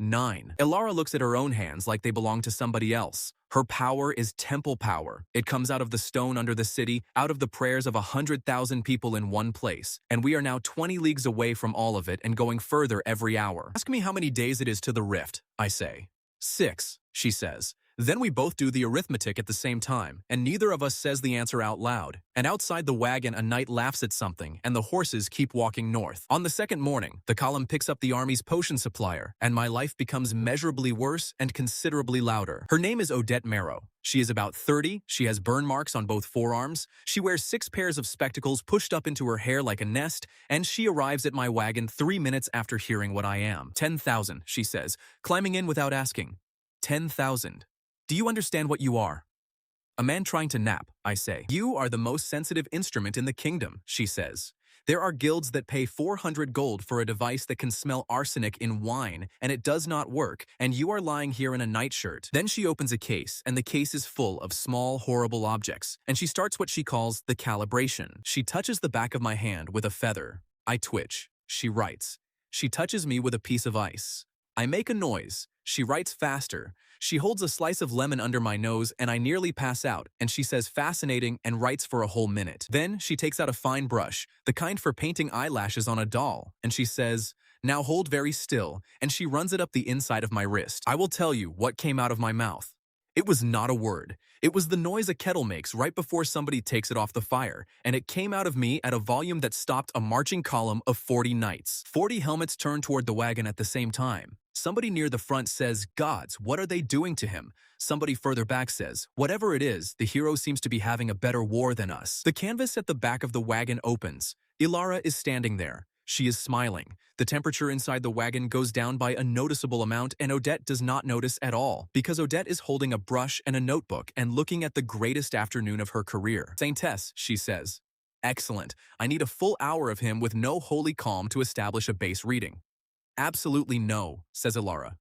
9. Ilara looks at her own hands like they belong to somebody else. Her power is temple power. It comes out of the stone under the city, out of the prayers of 100,000 people in one place. And we are now 20 leagues away from all of it and going further every hour. Ask me how many days it is to the rift, I say. 6, she says. Then we both do the arithmetic at the same time, and neither of us says the answer out loud. And outside the wagon, a knight laughs at something, and the horses keep walking north. On the second morning, the column picks up the army's potion supplier, and my life becomes measurably worse and considerably louder. Her name is Odette Marrow. She is about 30, she has burn marks on both forearms, she wears 6 pairs of spectacles pushed up into her hair like a nest, and she arrives at my wagon 3 minutes after hearing what I am. 10,000, she says, climbing in without asking. 10,000. Do you understand what you are? A man trying to nap, I say. You are the most sensitive instrument in the kingdom, she says. There are guilds that pay 400 gold for a device that can smell arsenic in wine, and it does not work, and you are lying here in a nightshirt. Then she opens a case, and the case is full of small, horrible objects, and she starts what she calls the calibration. She touches the back of my hand with a feather. I twitch. She writes. She touches me with a piece of ice. I make a noise. She writes faster. She holds a slice of lemon under my nose and I nearly pass out, and she says fascinating and writes for a whole minute. Then she takes out a fine brush, the kind for painting eyelashes on a doll, and she says, now hold very still, and she runs it up the inside of my wrist. I will tell you what came out of my mouth. It was not a word. It was the noise a kettle makes right before somebody takes it off the fire, and it came out of me at a volume that stopped a marching column of 40 knights. 40 helmets turned toward the wagon at the same time. Somebody near the front says, gods, what are they doing to him? Somebody further back says, whatever it is, the hero seems to be having a better war than us. The canvas at the back of the wagon opens. Ilara is standing there. She is smiling. The temperature inside the wagon goes down by a noticeable amount, and Odette does not notice at all, because Odette is holding a brush and a notebook and looking at the greatest afternoon of her career. Saintess, she says. Excellent. I need a full hour of him with no holy calm to establish a base reading. Absolutely no, says Ilara.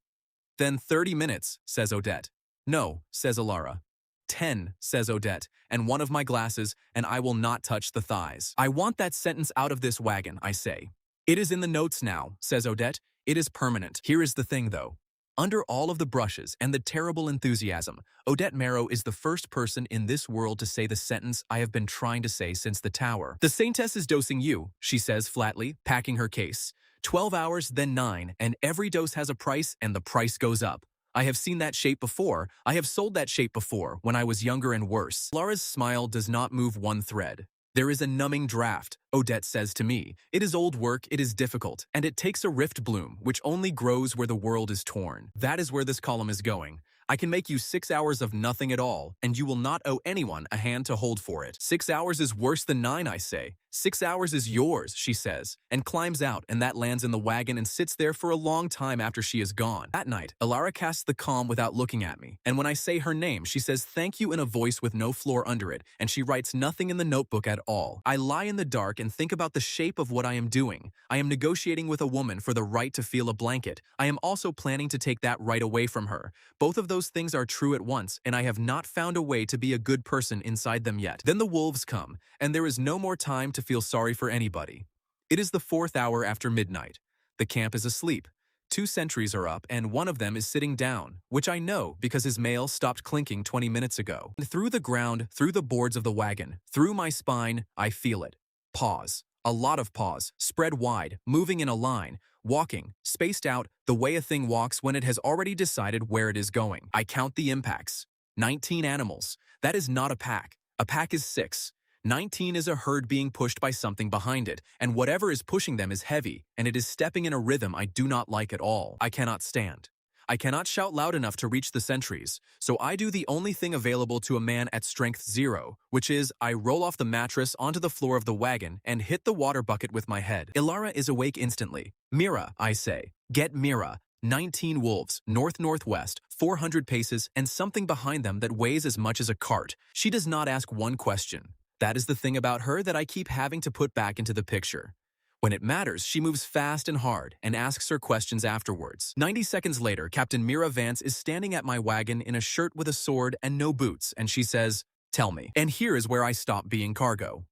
Then 30 minutes, says Odette. No, says Ilara. 10, says Odette, and one of my glasses, and I will not touch the thighs. I want that sentence out of this wagon, I say. It is in the notes now, says Odette. It is permanent. Here is the thing, though. Under all of the brushes and the terrible enthusiasm, Odette Marrow is the first person in this world to say the sentence I have been trying to say since the tower. The Saintess is dosing you, she says flatly, packing her case. 12 hours, then 9, and every dose has a price, and the price goes up. I have seen that shape before. I have sold that shape before, when I was younger and worse. Lara's smile does not move one thread. There is a numbing draft, Odette says to me. It is old work, it is difficult, and it takes a rift bloom, which only grows where the world is torn. That is where this column is going. I can make you 6 hours of nothing at all, and you will not owe anyone a hand to hold for it. 6 hours is worse than 9, I say. 6 hours is yours, she says, and climbs out, and that lands in the wagon and sits there for a long time after she is gone. That night, Ilara casts the calm without looking at me, and when I say her name, she says thank you in a voice with no floor under it, and she writes nothing in the notebook at all. I lie in the dark and think about the shape of what I am doing. I am negotiating with a woman for the right to feel a blanket. I am also planning to take that right away from her. Both of those things are true at once, and I have not found a way to be a good person inside them yet. Then the wolves come, and there is no more time to feel sorry for anybody. It is the 4th hour after midnight. The camp is asleep. 2 sentries are up, and one of them is sitting down, which I know because his mail stopped clinking 20 minutes ago. And through the ground, through the boards of the wagon, through my spine, I feel it. Pause. A lot of pause, spread wide, moving in a line, walking, spaced out, the way a thing walks when it has already decided where it is going. I count the impacts. 19 animals. That is not a pack. A pack is 6. 19 is a herd being pushed by something behind it, and whatever is pushing them is heavy, and it is stepping in a rhythm I do not like at all. I cannot stand. I cannot shout loud enough to reach the sentries, so I do the only thing available to a man at strength 0, which is I roll off the mattress onto the floor of the wagon and hit the water bucket with my head. Ilara is awake instantly. Mira, I say. Get Mira. 19 wolves, north-northwest, 400 paces, and something behind them that weighs as much as a cart. She does not ask one question. That is the thing about her that I keep having to put back into the picture. When it matters, she moves fast and hard and asks her questions afterwards. 90 seconds later, Captain Mira Vance is standing at my wagon in a shirt with a sword and no boots, and she says, "Tell me." And here is where I stop being cargo.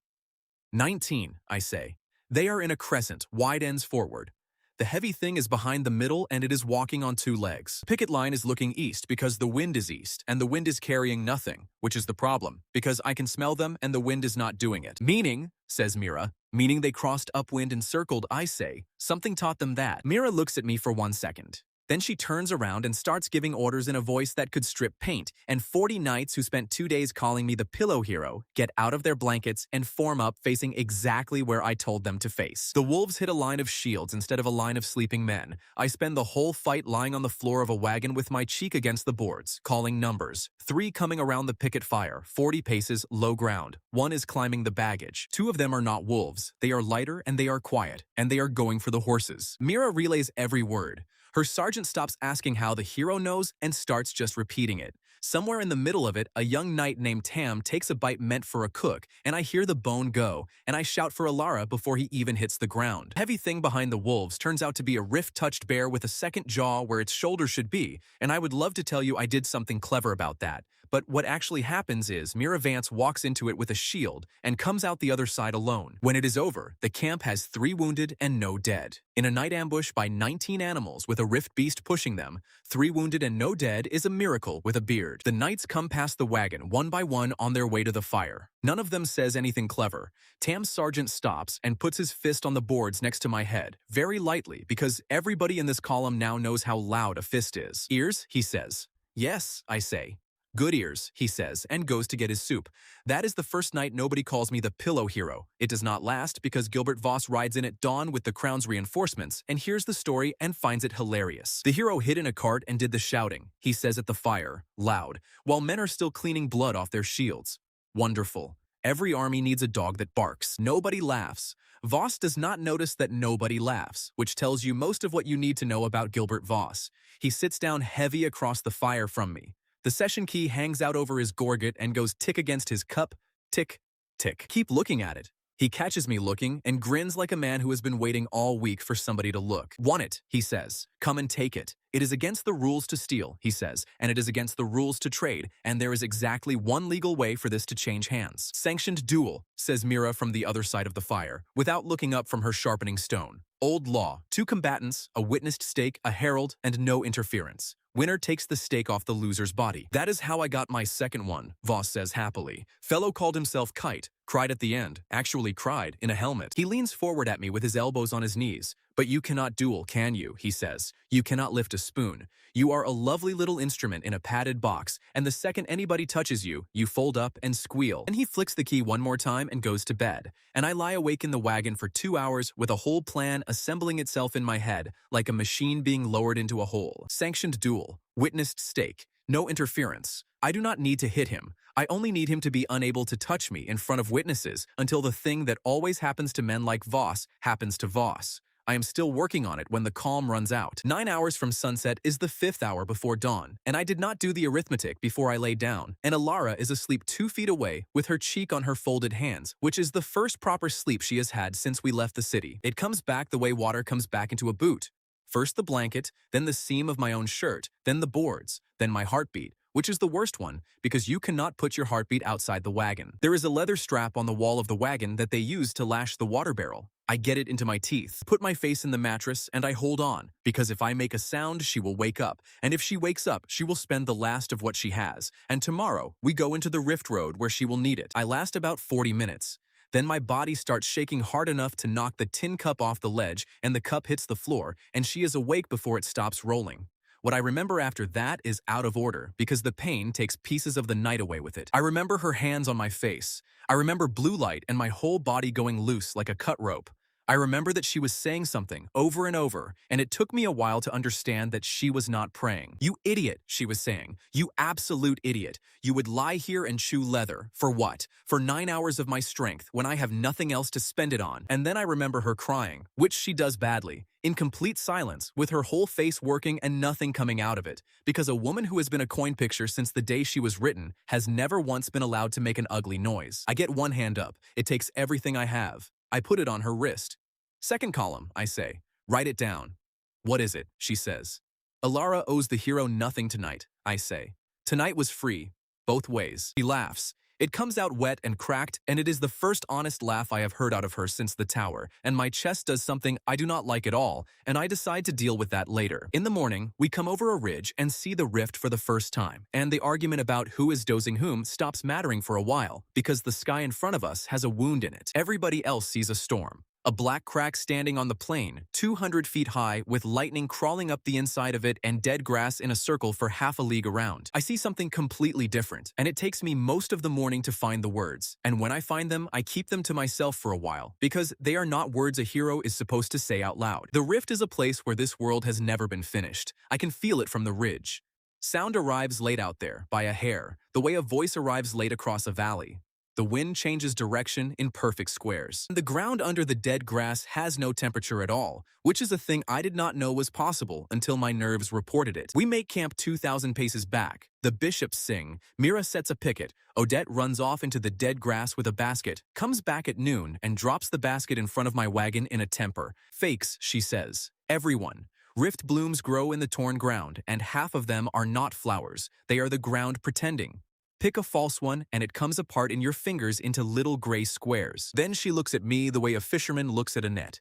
19, I say. They are in a crescent, wide ends forward. The heavy thing is behind the middle and it is walking on two legs. Picket line is looking east because the wind is east and the wind is carrying nothing, which is the problem, because I can smell them and the wind is not doing it. Meaning, says Mira, meaning they crossed upwind and circled, I say. Something taught them that. Mira looks at me for 1 second. Then she turns around and starts giving orders in a voice that could strip paint, and 40 knights who spent 2 days calling me the pillow hero get out of their blankets and form up facing exactly where I told them to face. The wolves hit a line of shields instead of a line of sleeping men. I spend the whole fight lying on the floor of a wagon with my cheek against the boards, calling numbers. 3 coming around the picket fire, 40 paces, low ground. 1 is climbing the baggage. 2 of them are not wolves. They are lighter and they are quiet, and they are going for the horses. Mira relays every word. Her sergeant stops asking how the hero knows and starts just repeating it. Somewhere in the middle of it, a young knight named Tam takes a bite meant for a cook, and I hear the bone go, and I shout for Alara before he even hits the ground. Heavy thing behind the wolves turns out to be a rift-touched bear with a second jaw where its shoulder should be, and I would love to tell you I did something clever about that. But what actually happens is Mira Vance walks into it with a shield and comes out the other side alone. When it is over, the camp has 3 wounded and no dead. In a night ambush by 19 animals with a rift beast pushing them, 3 wounded and no dead is a miracle with a beard. The knights come past the wagon one by one on their way to the fire. None of them says anything clever. Tam's sergeant stops and puts his fist on the boards next to my head, very lightly, because everybody in this column now knows how loud a fist is. Ears, he says. Yes, I say. Good ears, he says, and goes to get his soup. That is the first night nobody calls me the pillow hero. It does not last because Gilbert Voss rides in at dawn with the crown's reinforcements and hears the story and finds it hilarious. The hero hid in a cart and did the shouting, he says at the fire, loud, while men are still cleaning blood off their shields. Wonderful. Every army needs a dog that barks. Nobody laughs. Voss does not notice that nobody laughs, which tells you most of what you need to know about Gilbert Voss. He sits down heavy across the fire from me. The session key hangs out over his gorget and goes tick against his cup. Tick, tick. Keep looking at it. He catches me looking and grins like a man who has been waiting all week for somebody to look. Want it, he says. Come and take it. It is against the rules to steal, he says, and it is against the rules to trade, and there is exactly one legal way for this to change hands. Sanctioned duel, says Mira from the other side of the fire, without looking up from her sharpening stone. Old law, 2 combatants, a witnessed stake, a herald, and no interference. Winner takes the stake off the loser's body. That is how I got my second one, Voss says happily. Fellow called himself Kite, cried at the end, actually cried, in a helmet. He leans forward at me with his elbows on his knees. But you cannot duel, can you, he says. You cannot lift a spoon. You are a lovely little instrument in a padded box, and the second anybody touches you, you fold up and squeal. And he flicks the key one more time and goes to bed. And I lie awake in the wagon for 2 hours with a whole plan assembling itself in my head, like a machine being lowered into a hole. Sanctioned duel. Witnessed stake. No interference. I do not need to hit him. I only need him to be unable to touch me in front of witnesses until the thing that always happens to men like Voss happens to Voss. I am still working on it when the calm runs out. 9 hours from sunset is the 5th hour before dawn, and I did not do the arithmetic before I lay down, and Alara is asleep 2 feet away with her cheek on her folded hands, which is the first proper sleep she has had since we left the city. It comes back the way water comes back into a boot. First the blanket, then the seam of my own shirt, then the boards, then my heartbeat, which is the worst one because you cannot put your heartbeat outside the wagon. There is a leather strap on the wall of the wagon that they use to lash the water barrel. I get it into my teeth, put my face in the mattress, and I hold on, because if I make a sound, she will wake up, and if she wakes up, she will spend the last of what she has, and tomorrow, we go into the rift road where she will need it. I last about 40 minutes. Then my body starts shaking hard enough to knock the tin cup off the ledge, and the cup hits the floor, and she is awake before it stops rolling. What I remember after that is out of order because the pain takes pieces of the night away with it. I remember her hands on my face. I remember blue light and my whole body going loose like a cut rope. I remember that she was saying something over and over, and it took me a while to understand that she was not praying. You idiot, she was saying. You absolute idiot. You would lie here and chew leather. For what? For 9 hours of my strength when I have nothing else to spend it on. And then I remember her crying, which she does badly, in complete silence, with her whole face working and nothing coming out of it, because a woman who has been a coin picture since the day she was written has never once been allowed to make an ugly noise. I get one hand up. It takes everything I have. I put it on her wrist. Second column, I say. Write it down. What is it? She says. Alara owes the hero nothing tonight, I say. Tonight was free, both ways. She laughs. It comes out wet and cracked, and it is the first honest laugh I have heard out of her since the tower, and my chest does something I do not like at all, and I decide to deal with that later. In the morning, we come over a ridge and see the rift for the first time, and the argument about who is dozing whom stops mattering for a while, because the sky in front of us has a wound in it. Everybody else sees a storm. A black crack standing on the plain, 200 feet high, with lightning crawling up the inside of it and dead grass in a circle for half a league around. I see something completely different, and it takes me most of the morning to find the words. And when I find them, I keep them to myself for a while, because they are not words a hero is supposed to say out loud. The rift is a place where this world has never been finished. I can feel it from the ridge. Sound arrives late out there, by a hair, the way a voice arrives late across a valley. The wind changes direction in perfect squares. The ground under the dead grass has no temperature at all, which is a thing I did not know was possible until my nerves reported it. We make camp 2,000 paces back. The bishops sing. Mira sets a picket. Odette runs off into the dead grass with a basket, comes back at noon, and drops the basket in front of my wagon in a temper. Fakes, she says. Everyone. Rift blooms grow in the torn ground, and half of them are not flowers. They are the ground pretending. Pick a false one, and it comes apart in your fingers into little gray squares. Then she looks at me the way a fisherman looks at a net.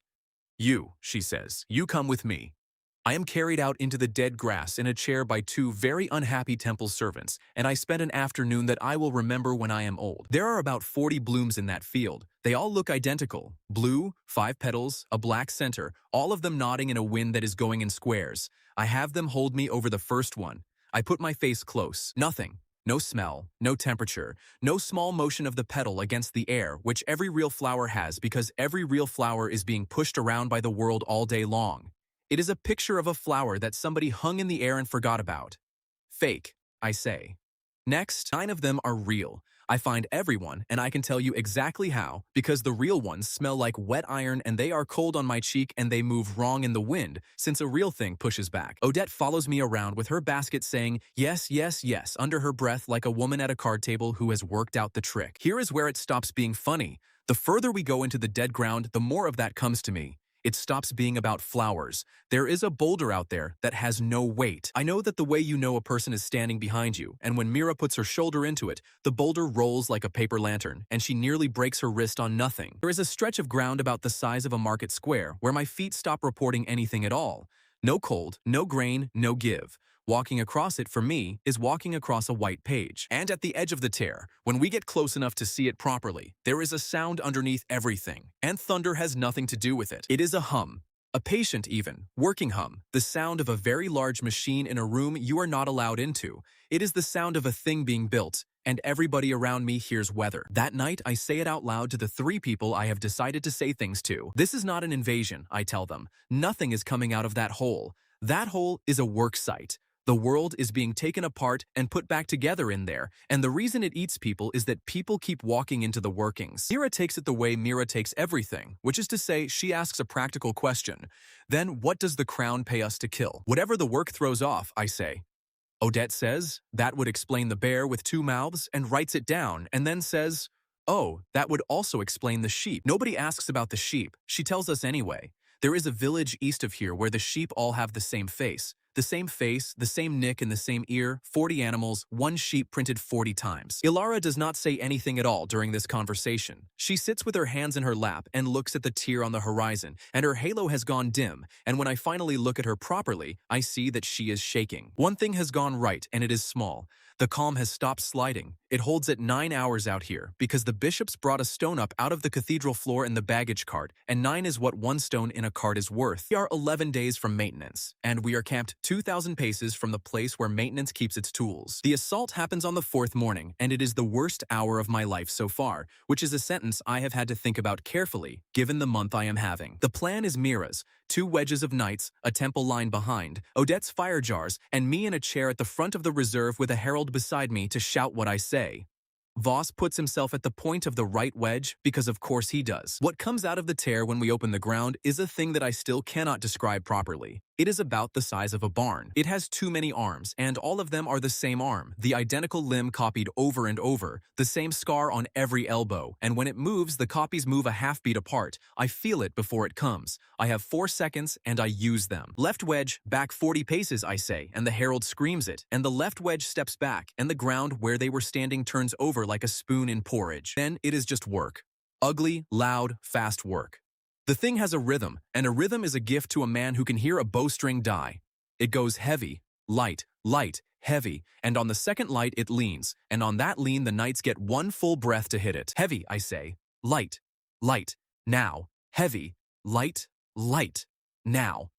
You, she says, you come with me. I am carried out into the dead grass in a chair by two very unhappy temple servants, and I spend an afternoon that I will remember when I am old. There are about 40 blooms in that field. They all look identical. Blue, 5 petals, a black center, all of them nodding in a wind that is going in squares. I have them hold me over the first one. I put my face close. Nothing. No smell, no temperature, no small motion of the petal against the air, which every real flower has because every real flower is being pushed around by the world all day long. It is a picture of a flower that somebody hung in the air and forgot about. Fake, I say. Next, 9 of them are real. I find everyone, and I can tell you exactly how, because the real ones smell like wet iron and they are cold on my cheek and they move wrong in the wind, since a real thing pushes back. Odette follows me around with her basket saying, yes, yes, yes, under her breath like a woman at a card table who has worked out the trick. Here is where it stops being funny. The further we go into the dead ground, the more of that comes to me. It stops being about flowers. There is a boulder out there that has no weight. I know that the way you know a person is standing behind you, and when Mira puts her shoulder into it, the boulder rolls like a paper lantern, and she nearly breaks her wrist on nothing. There is a stretch of ground about the size of a market square where my feet stop reporting anything at all. No cold, no grain, no give. Walking across it, for me, is walking across a white page. And at the edge of the tear, when we get close enough to see it properly, there is a sound underneath everything, and thunder has nothing to do with it. It is a hum. A patient even, working hum, the sound of a very large machine in a room you are not allowed into. It is the sound of a thing being built, and everybody around me hears weather. That night, I say it out loud to the 3 people I have decided to say things to. This is not an invasion, I tell them. Nothing is coming out of that hole. That hole is a work site. The world is being taken apart and put back together in there, and the reason it eats people is that people keep walking into the workings. Mira takes it the way Mira takes everything, which is to say she asks a practical question. Then what does the crown pay us to kill? Whatever the work throws off, I say. Odette says, that would explain the bear with 2 mouths, and writes it down, and then says, oh, that would also explain the sheep. Nobody asks about the sheep. She tells us anyway. There is a village east of here where the sheep all have the same face. The same nick and the same ear, 40 animals, 1 sheep printed 40 times. Ilara does not say anything at all during this conversation. She sits with her hands in her lap and looks at the tear on the horizon, and her halo has gone dim, and when I finally look at her properly, I see that she is shaking. One thing has gone right, and it is small. The calm has stopped sliding. It holds at 9 hours out here because the bishops brought a stone up out of the cathedral floor in the baggage cart, and 9 is what 1 stone in a cart is worth. We are 11 days from maintenance, and we are camped 2,000 paces from the place where maintenance keeps its tools. The assault happens on the 4th morning, and it is the worst hour of my life so far, which is a sentence I have had to think about carefully, given the month I am having. The plan is Mira's, 2 wedges of knights, a temple line behind, Odette's fire jars, and me in a chair at the front of the reserve with a herald beside me to shout what I say. Voss puts himself at the point of the right wedge because of course he does. What comes out of the tear when we open the ground is a thing that I still cannot describe properly. It is about the size of a barn. It has too many arms, and all of them are the same arm, the identical limb copied over and over, the same scar on every elbow, and when it moves, the copies move a half beat apart. I feel it before it comes. I have 4 seconds, and I use them. Left wedge, back 40 paces, I say, and the herald screams it, and the left wedge steps back, and the ground where they were standing turns over like a spoon in porridge. Then it is just work. Ugly, loud, fast work. The thing has a rhythm, and a rhythm is a gift to a man who can hear a bowstring die. It goes heavy, light, light, heavy, and on the second light it leans, and on that lean the knights get one full breath to hit it. Heavy, I say. Light, light, now. Heavy, light, light, now.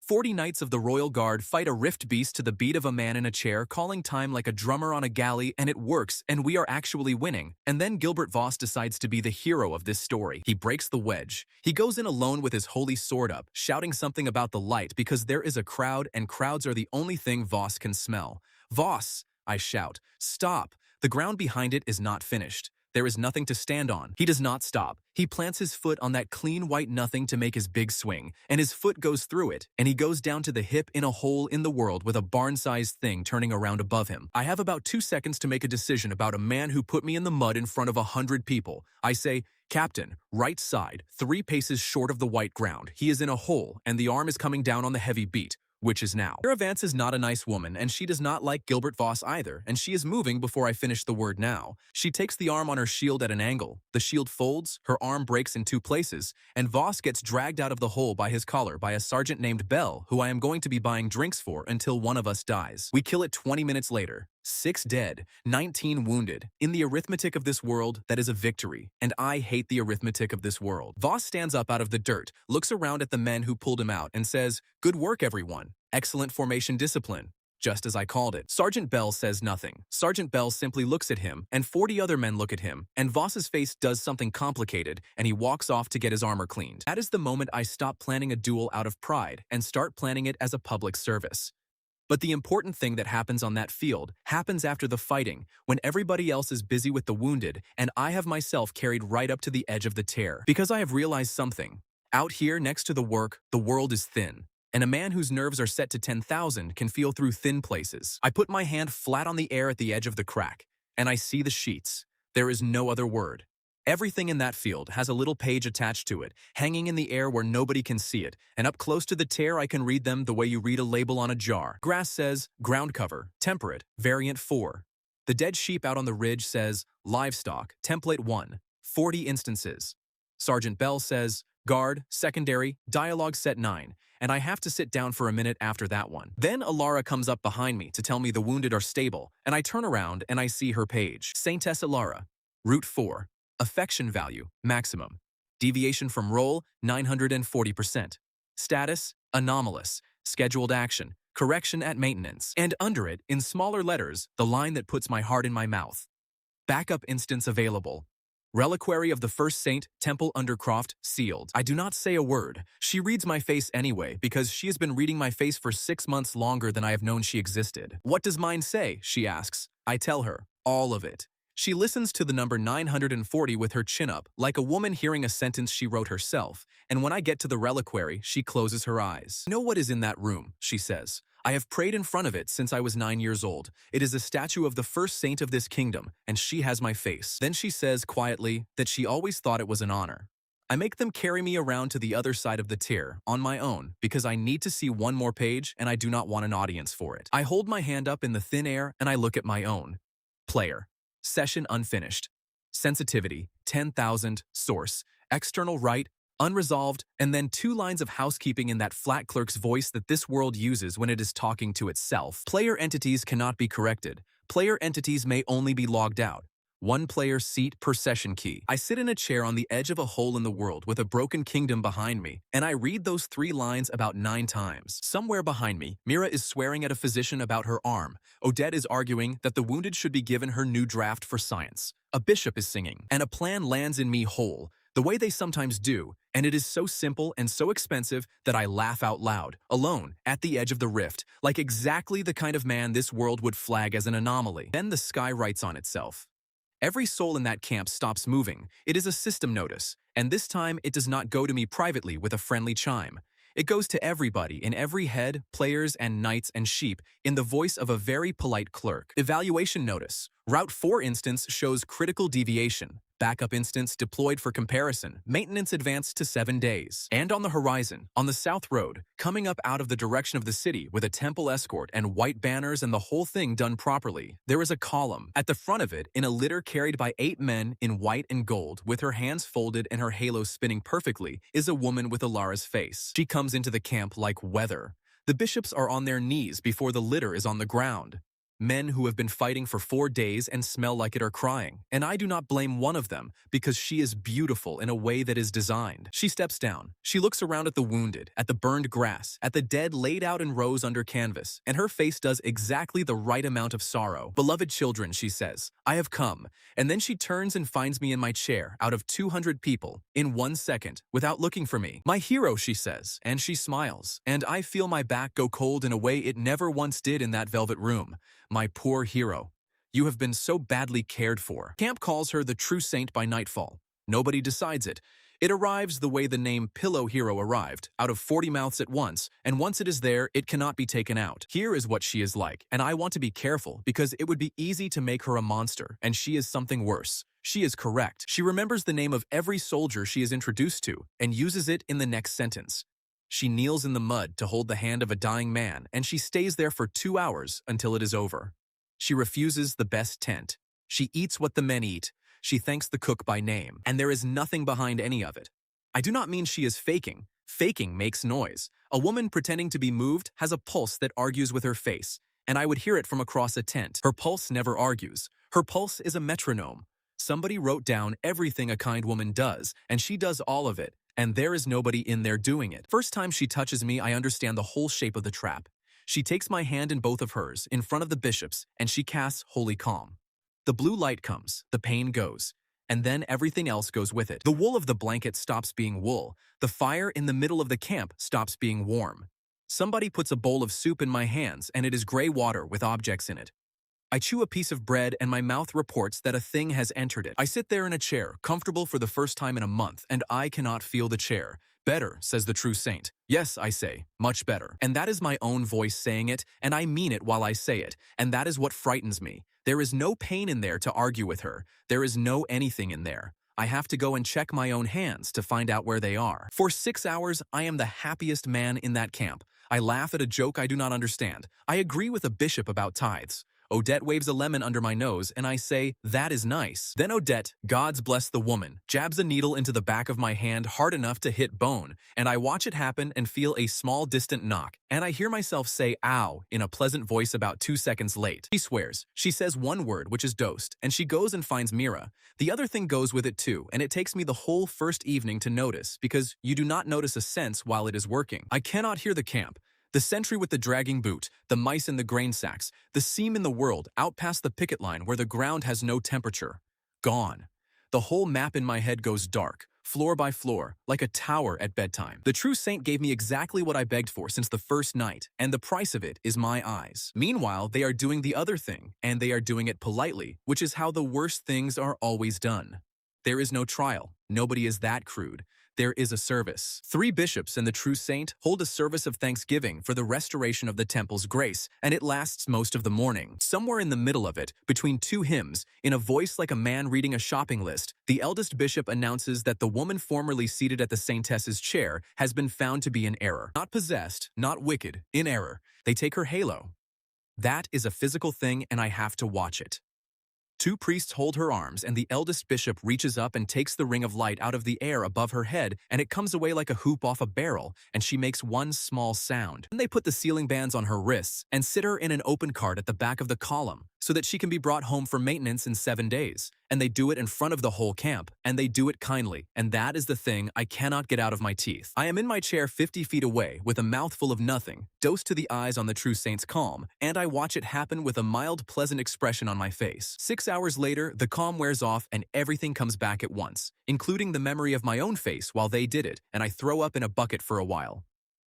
40 knights of the royal guard fight a rift beast to the beat of a man in a chair, calling time like a drummer on a galley, and it works, and we are actually winning. And then Gilbert Voss decides to be the hero of this story. He breaks the wedge. He goes in alone with his holy sword up, shouting something about the light because there is a crowd, and crowds are the only thing Voss can smell. Voss, I shout, stop. The ground behind it is not finished. There is nothing to stand on. He does not stop. He plants his foot on that clean white nothing to make his big swing, and his foot goes through it, and he goes down to the hip in a hole in the world with a barn-sized thing turning around above him. I have about 2 seconds to make a decision about a man who put me in the mud in front of 100 people. I say, Captain, right side, 3 paces short of the white ground. He is in a hole, and the arm is coming down on the heavy beat. Which is now. Vera Vance is not a nice woman, and she does not like Gilbert Voss either, and she is moving before I finish the word now. She takes the arm on her shield at an angle. The shield folds, her arm breaks in 2 places, and Voss gets dragged out of the hole by his collar by a sergeant named Bell, who I am going to be buying drinks for until one of us dies. We kill it 20 minutes later. 6 dead, 19 wounded. In the arithmetic of this world, that is a victory, and I hate the arithmetic of this world. Voss stands up out of the dirt, looks around at the men who pulled him out, and says, "Good work, everyone. Excellent formation discipline." Just as I called it. Sergeant Bell says nothing. Sergeant Bell simply looks at him, and 40 other men look at him, and Voss's face does something complicated, and he walks off to get his armor cleaned. That is the moment I stop planning a duel out of pride and start planning it as a public service. But the important thing that happens on that field happens after the fighting, when everybody else is busy with the wounded, and I have myself carried right up to the edge of the tear. Because I have realized something. Out here next to the work, the world is thin. And a man whose nerves are set to 10,000 can feel through thin places. I put my hand flat on the air at the edge of the crack, and I see the sheets. There is no other word. Everything in that field has a little page attached to it, hanging in the air where nobody can see it, and up close to the tear I can read them the way you read a label on a jar. Grass says, ground cover, temperate, variant 4. The dead sheep out on the ridge says, livestock, template 1, 40 instances. Sergeant Bell says, guard, secondary, dialogue set 9, and I have to sit down for a minute after that one. Then Alara comes up behind me to tell me the wounded are stable, and I turn around and I see her page. Saintess Alara, route 4. Affection value, maximum. Deviation from roll, 940%. Status, anomalous. Scheduled action, correction at maintenance. And under it, in smaller letters, the line that puts my heart in my mouth. Backup instance available. Reliquary of the First Saint, Temple Undercroft, sealed. I do not say a word. She reads my face anyway, because she has been reading my face for 6 months longer than I have known she existed. What does mine say? She asks. I tell her. All of it. She listens to the number 940 with her chin up, like a woman hearing a sentence she wrote herself, and when I get to the reliquary, she closes her eyes. "Know what is in that room," she says. "I have prayed in front of it since I was 9 years old. It is a statue of the first saint of this kingdom, and she has my face." Then she says quietly that she always thought it was an honor. I make them carry me around to the other side of the tier, on my own, because I need to see one more page and I do not want an audience for it. I hold my hand up in the thin air and I look at my own. Player. Session unfinished. Sensitivity, 10,000, source, external right, unresolved, and then 2 lines of housekeeping in that flat clerk's voice that this world uses when it is talking to itself. Player entities cannot be corrected. Player entities may only be logged out. 1 player seat per session key. I sit in a chair on the edge of a hole in the world with a broken kingdom behind me, and I read those 3 lines about 9 times. Somewhere behind me, Mira is swearing at a physician about her arm. Odette is arguing that the wounded should be given her new draft for science. A bishop is singing, and a plan lands in me whole, the way they sometimes do, and it is so simple and so expensive that I laugh out loud, alone, at the edge of the rift, like exactly the kind of man this world would flag as an anomaly. Then the sky writes on itself. Every soul in that camp stops moving. It is a system notice, and this time it does not go to me privately with a friendly chime. It goes to everybody in every head, players and knights and sheep in the voice of a very polite clerk. Evaluation notice. Route 4 instance shows critical deviation. Backup instance deployed for comparison. Maintenance advanced to 7 days. And on the horizon, on the South Road, coming up out of the direction of the city with a temple escort and white banners and the whole thing done properly, there is a column. At the front of it, in a litter carried by 8 men in white and gold, with her hands folded and her halo spinning perfectly, is a woman with Alara's face. She comes into the camp like weather. The bishops are on their knees before the litter is on the ground. Men who have been fighting for 4 days and smell like it are crying, and I do not blame one of them because she is beautiful in a way that is designed. She steps down. She looks around at the wounded, at the burned grass, at the dead laid out in rows under canvas, and her face does exactly the right amount of sorrow. "Beloved children," she says, "I have come." And then she turns and finds me in my chair out of 200 people in 1 second without looking for me. "My hero," she says, and she smiles, and I feel my back go cold in a way it never once did in that velvet room. My poor hero. You have been so badly cared for. Camp calls her the true saint by nightfall. Nobody decides it. It arrives the way the name Pillow Hero arrived, out of 40 mouths at once, and once it is there, it cannot be taken out. Here is what she is like, and I want to be careful because it would be easy to make her a monster, and she is something worse. She is correct. She remembers the name of every soldier she is introduced to, and uses it in the next sentence. She kneels in the mud to hold the hand of a dying man, and she stays there for 2 hours until it is over. She refuses the best tent. She eats what the men eat. She thanks the cook by name, and there is nothing behind any of it. I do not mean she is faking. Faking makes noise. A woman pretending to be moved has a pulse that argues with her face, and I would hear it from across a tent. Her pulse never argues. Her pulse is a metronome. Somebody wrote down everything a kind woman does, and she does all of it. And there is nobody in there doing it. First time she touches me, I understand the whole shape of the trap. She takes my hand in both of hers, in front of the bishops, and she casts holy calm. The blue light comes, the pain goes, and then everything else goes with it. The wool of the blanket stops being wool. The fire in the middle of the camp stops being warm. Somebody puts a bowl of soup in my hands, and it is gray water with objects in it. I chew a piece of bread and my mouth reports that a thing has entered it. I sit there in a chair, comfortable for the first time in a month, and I cannot feel the chair. "Better," says the true saint. "Yes," I say, "much better." And that is my own voice saying it, and I mean it while I say it, and that is what frightens me. There is no pain in there to argue with her. There is no anything in there. I have to go and check my own hands to find out where they are. For 6 hours, I am the happiest man in that camp. I laugh at a joke I do not understand. I agree with a bishop about tithes. Odette waves a lemon under my nose, and I say, "That is nice." Then Odette, God's bless the woman, jabs a needle into the back of my hand hard enough to hit bone, and I watch it happen and feel a small distant knock, and I hear myself say, "Ow," in a pleasant voice about 2 seconds late. She swears. She says one word, which is dosed, and she goes and finds Mira. The other thing goes with it too, and it takes me the whole first evening to notice, because you do not notice a sense while it is working. I cannot hear the camp. The sentry with the dragging boot, the mice in the grain sacks, the seam in the world out past the picket line where the ground has no temperature. Gone. The whole map in my head goes dark, floor by floor, like a tower at bedtime. The true saint gave me exactly what I begged for since the first night, and the price of it is my eyes. Meanwhile, they are doing the other thing, and they are doing it politely, which is how the worst things are always done. There is no trial. Nobody is that crude. There is a service. 3 bishops and the true saint hold a service of thanksgiving for the restoration of the temple's grace, and it lasts most of the morning. Somewhere in the middle of it, between 2 hymns, in a voice like a man reading a shopping list, the eldest bishop announces that the woman formerly seated at the Saintess's chair has been found to be in error. Not possessed, not wicked, in error. They take her halo. That is a physical thing, and I have to watch it. 2 priests hold her arms, and the eldest bishop reaches up and takes the ring of light out of the air above her head, and it comes away like a hoop off a barrel, and she makes one small sound. Then they put the sealing bands on her wrists and sit her in an open cart at the back of the column, so that she can be brought home for maintenance in 7 days. And they do it in front of the whole camp, and they do it kindly, and that is the thing I cannot get out of my teeth. I am in my chair 50 feet away, with a mouthful of nothing, dosed to the eyes on the true saint's calm, and I watch it happen with a mild, pleasant expression on my face. 6 hours later, the calm wears off, and everything comes back at once, including the memory of my own face while they did it, and I throw up in a bucket for a while.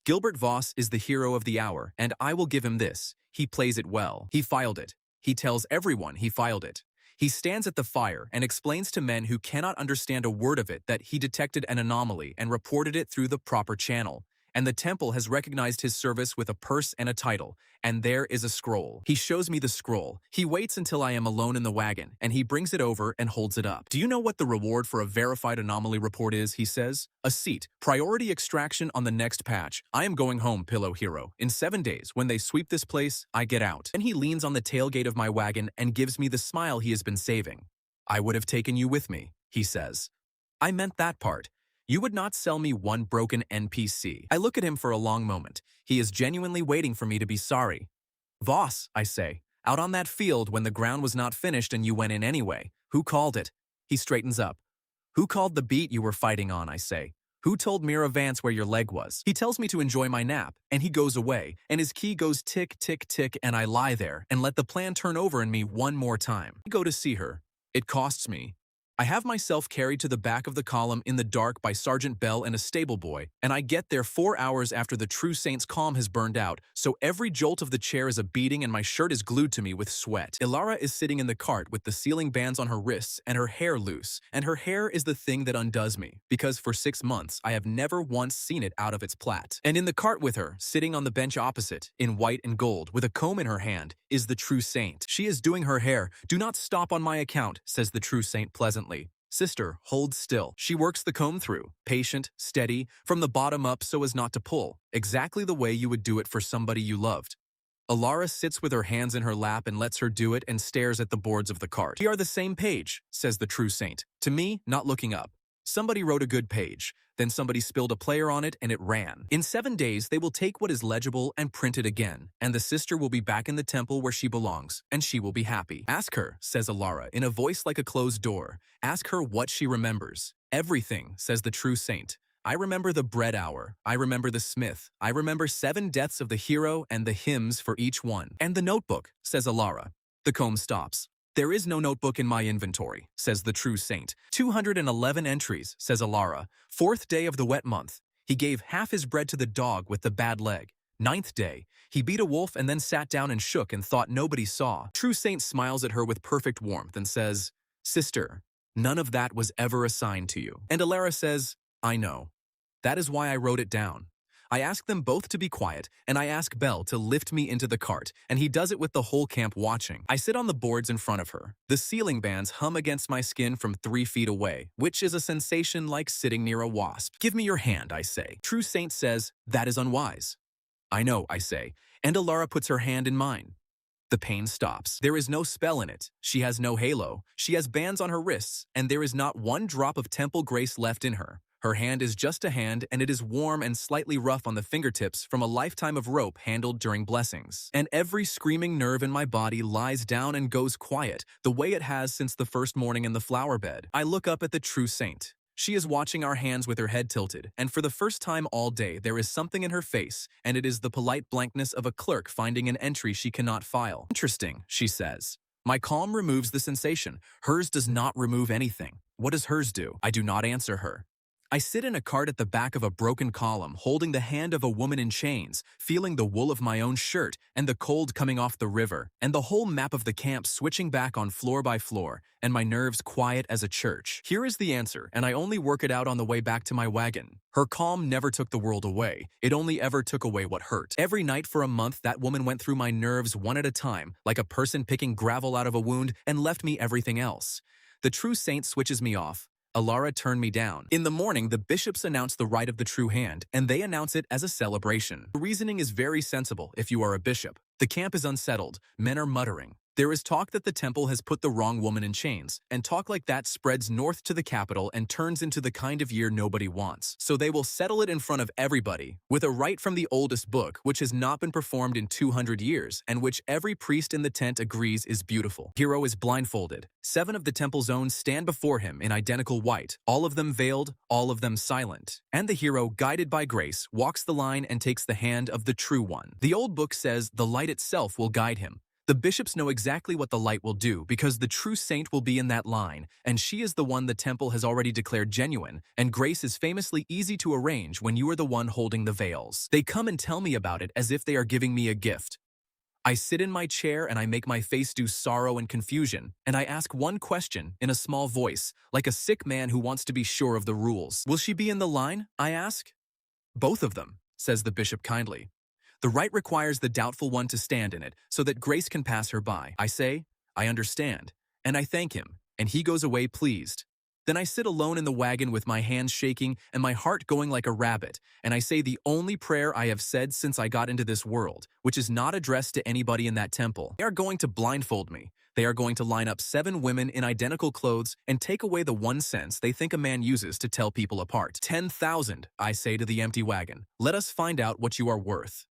Gilbert Voss is the hero of the hour, and I will give him this. He plays it well. He filed it. He tells everyone he filed it. He stands at the fire and explains to men who cannot understand a word of it that he detected an anomaly and reported it through the proper channel. and the temple has recognized his service with a purse and a title, and there is a scroll. He shows me the scroll. He waits until I am alone in the wagon, and he brings it over and holds it up. Do you know what the reward for a verified anomaly report is, he says? A seat. Priority extraction on the next patch. I am going home, Pillow Hero. In 7 days, when they sweep this place, I get out. And he leans on the tailgate of my wagon and gives me the smile he has been saving. I would have taken you with me, he says. I meant that part. You would not sell me one broken NPC. I look at him for a long moment. He is genuinely waiting for me to be sorry. Voss, I say, out on that field when the ground was not finished and you went in anyway. Who called it? He straightens up. Who called the beat you were fighting on, I say. Who told Mira Vance where your leg was? He tells me to enjoy my nap, and he goes away, and his key goes tick, tick, tick, and I lie there and let the plan turn over in me one more time. I go to see her. It costs me. I have myself carried to the back of the column in the dark by Sergeant Bell and a stable boy, and I get there 4 hours after the true saint's calm has burned out, so every jolt of the chair is a beating and my shirt is glued to me with sweat. Ilara is sitting in the cart with the sealing bands on her wrists and her hair loose, and her hair is the thing that undoes me, because for 6 months I have never once seen it out of its plait. And in the cart with her, sitting on the bench opposite, in white and gold, with a comb in her hand, is the true saint. She is doing her hair. Do not stop on my account, says the true saint pleasantly. Sister, hold still. She works the comb through, patient, steady, from the bottom up so as not to pull, exactly the way you would do it for somebody you loved. Ilara sits with her hands in her lap and lets her do it and stares at the boards of the cart. We are the same page, says the true saint. To me, not looking up. Somebody wrote a good page. Then somebody spilled a player on it and it ran. In 7 days, they will take what is legible and print it again, and the sister will be back in the temple where she belongs, and she will be happy. Ask her, says Ilara, in a voice like a closed door. Ask her what she remembers. Everything, says the true saint. I remember the bread hour. I remember the smith. I remember 7 deaths of the hero and the hymns for each one. And the notebook, says Ilara. The comb stops. There is no notebook in my inventory, says the true saint. 211 entries, says Ilara. 4th day of the wet month. He gave half his bread to the dog with the bad leg. 9th day. He beat a wolf and then sat down and shook and thought nobody saw. True saint smiles at her with perfect warmth and says, Sister, none of that was ever assigned to you. And Ilara says, I know. That is why I wrote it down. I ask them both to be quiet, and I ask Bell to lift me into the cart, and he does it with the whole camp watching. I sit on the boards in front of her. The ceiling bands hum against my skin from 3 feet away, which is a sensation like sitting near a wasp. Give me your hand, I say. True Saint says, that is unwise. I know, I say, and Ilara puts her hand in mine. The pain stops. There is no spell in it. She has no halo. She has bands on her wrists, and there is not one drop of temple grace left in her. Her hand is just a hand, and it is warm and slightly rough on the fingertips from a lifetime of rope handled during blessings. And every screaming nerve in my body lies down and goes quiet, the way it has since the first morning in the flower bed. I look up at the true saint. She is watching our hands with her head tilted, and for the first time all day there is something in her face, and it is the polite blankness of a clerk finding an entry she cannot file. Interesting, she says. My calm removes the sensation. Hers does not remove anything. What does hers do? I do not answer her. I sit in a cart at the back of a broken column, holding the hand of a woman in chains, feeling the wool of my own shirt and the cold coming off the river, and the whole map of the camp switching back on floor by floor, and my nerves quiet as a church. Here is the answer, and I only work it out on the way back to my wagon. Her calm never took the world away. It only ever took away what hurt. Every night for a month, that woman went through my nerves one at a time, like a person picking gravel out of a wound, and left me everything else. The true saint switches me off. Ilara turned me down. In the morning, the bishops announce the right of the true hand, and they announce it as a celebration. The reasoning is very sensible if you are a bishop. The camp is unsettled. Men are muttering. There is talk that the temple has put the wrong woman in chains, and talk like that spreads north to the capital and turns into the kind of year nobody wants. So they will settle it in front of everybody, with a rite from the oldest book, which has not been performed in 200 years, and which every priest in the tent agrees is beautiful. Hero is blindfolded. 7 of the temple's own stand before him in identical white, all of them veiled, all of them silent. And the hero, guided by grace, walks the line and takes the hand of the true one. The old book says the light itself will guide him. The bishops know exactly what the light will do because the true saint will be in that line, and she is the one the temple has already declared genuine, and grace is famously easy to arrange when you are the one holding the veils. They come and tell me about it as if they are giving me a gift. I sit in my chair and I make my face do sorrow and confusion, and I ask one question in a small voice, like a sick man who wants to be sure of the rules. Will she be in the line? I ask. Both of them. says the bishop kindly. The rite requires the doubtful one to stand in it so that grace can pass her by. I say, I understand, and I thank him, and he goes away pleased. Then I sit alone in the wagon with my hands shaking and my heart going like a rabbit, and I say the only prayer I have said since I got into this world, which is not addressed to anybody in that temple. They are going to blindfold me. They are going to line up 7 women in identical clothes and take away the one sense they think a man uses to tell people apart. 10,000, I say to the empty wagon. Let us find out what you are worth.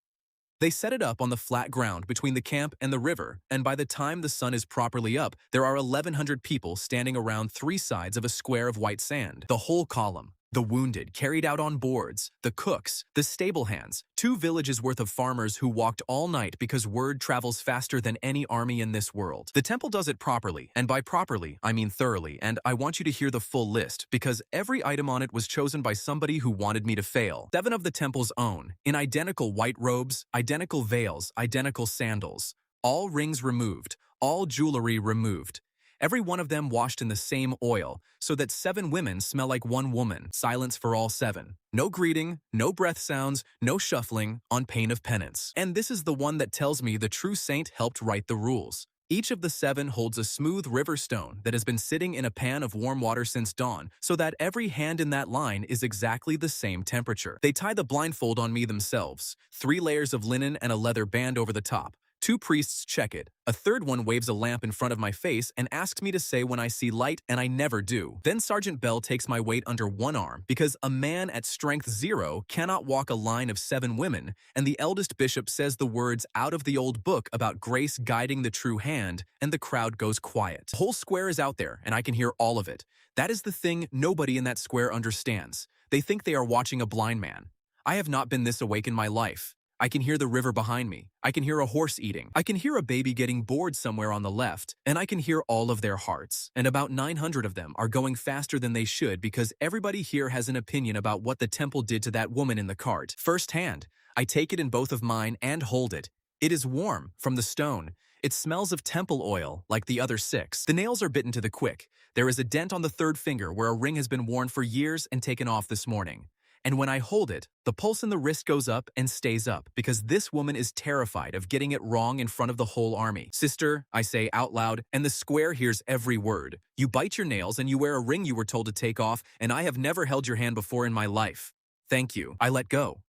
They set it up on the flat ground between the camp and the river, and by the time the sun is properly up, there are 1,100 people standing around 3 sides of a square of white sand. The whole column. The wounded carried out on boards, the cooks, the stable hands, 2 villages worth of farmers who walked all night because word travels faster than any army in this world. The temple does it properly, and by properly, I mean thoroughly, and I want you to hear the full list because every item on it was chosen by somebody who wanted me to fail. 7 of the temple's own, in identical white robes, identical veils, identical sandals. All rings removed, all jewelry removed. Every one of them washed in the same oil, so that 7 women smell like one woman. Silence for all 7. No greeting, no breath sounds, no shuffling, on pain of penance. And this is the one that tells me the true saint helped write the rules. Each of the 7 holds a smooth river stone that has been sitting in a pan of warm water since dawn, so that every hand in that line is exactly the same temperature. They tie the blindfold on me themselves, 3 layers of linen and a leather band over the top. 2 priests check it. A third one waves a lamp in front of my face and asks me to say when I see light, and I never do. Then Sergeant Bell takes my weight under one arm because a man at strength 0 cannot walk a line of 7 women, and the eldest bishop says the words out of the old book about grace guiding the true hand, and the crowd goes quiet. The whole square is out there, and I can hear all of it. That is the thing nobody in that square understands. They think they are watching a blind man. I have not been this awake in my life. I can hear the river behind me. I can hear a horse eating. I can hear a baby getting bored somewhere on the left. And I can hear all of their hearts. And about 900 of them are going faster than they should because everybody here has an opinion about what the temple did to that woman in the cart. Firsthand, I take it in both of mine and hold it. It is warm, from the stone. It smells of temple oil, like the other 6. The nails are bitten to the quick. There is a dent on the 3rd finger where a ring has been worn for years and taken off this morning. And when I hold it, the pulse in the wrist goes up and stays up because this woman is terrified of getting it wrong in front of the whole army. Sister, I say out loud, and the square hears every word. You bite your nails and you wear a ring you were told to take off, and I have never held your hand before in my life. Thank you. I let go.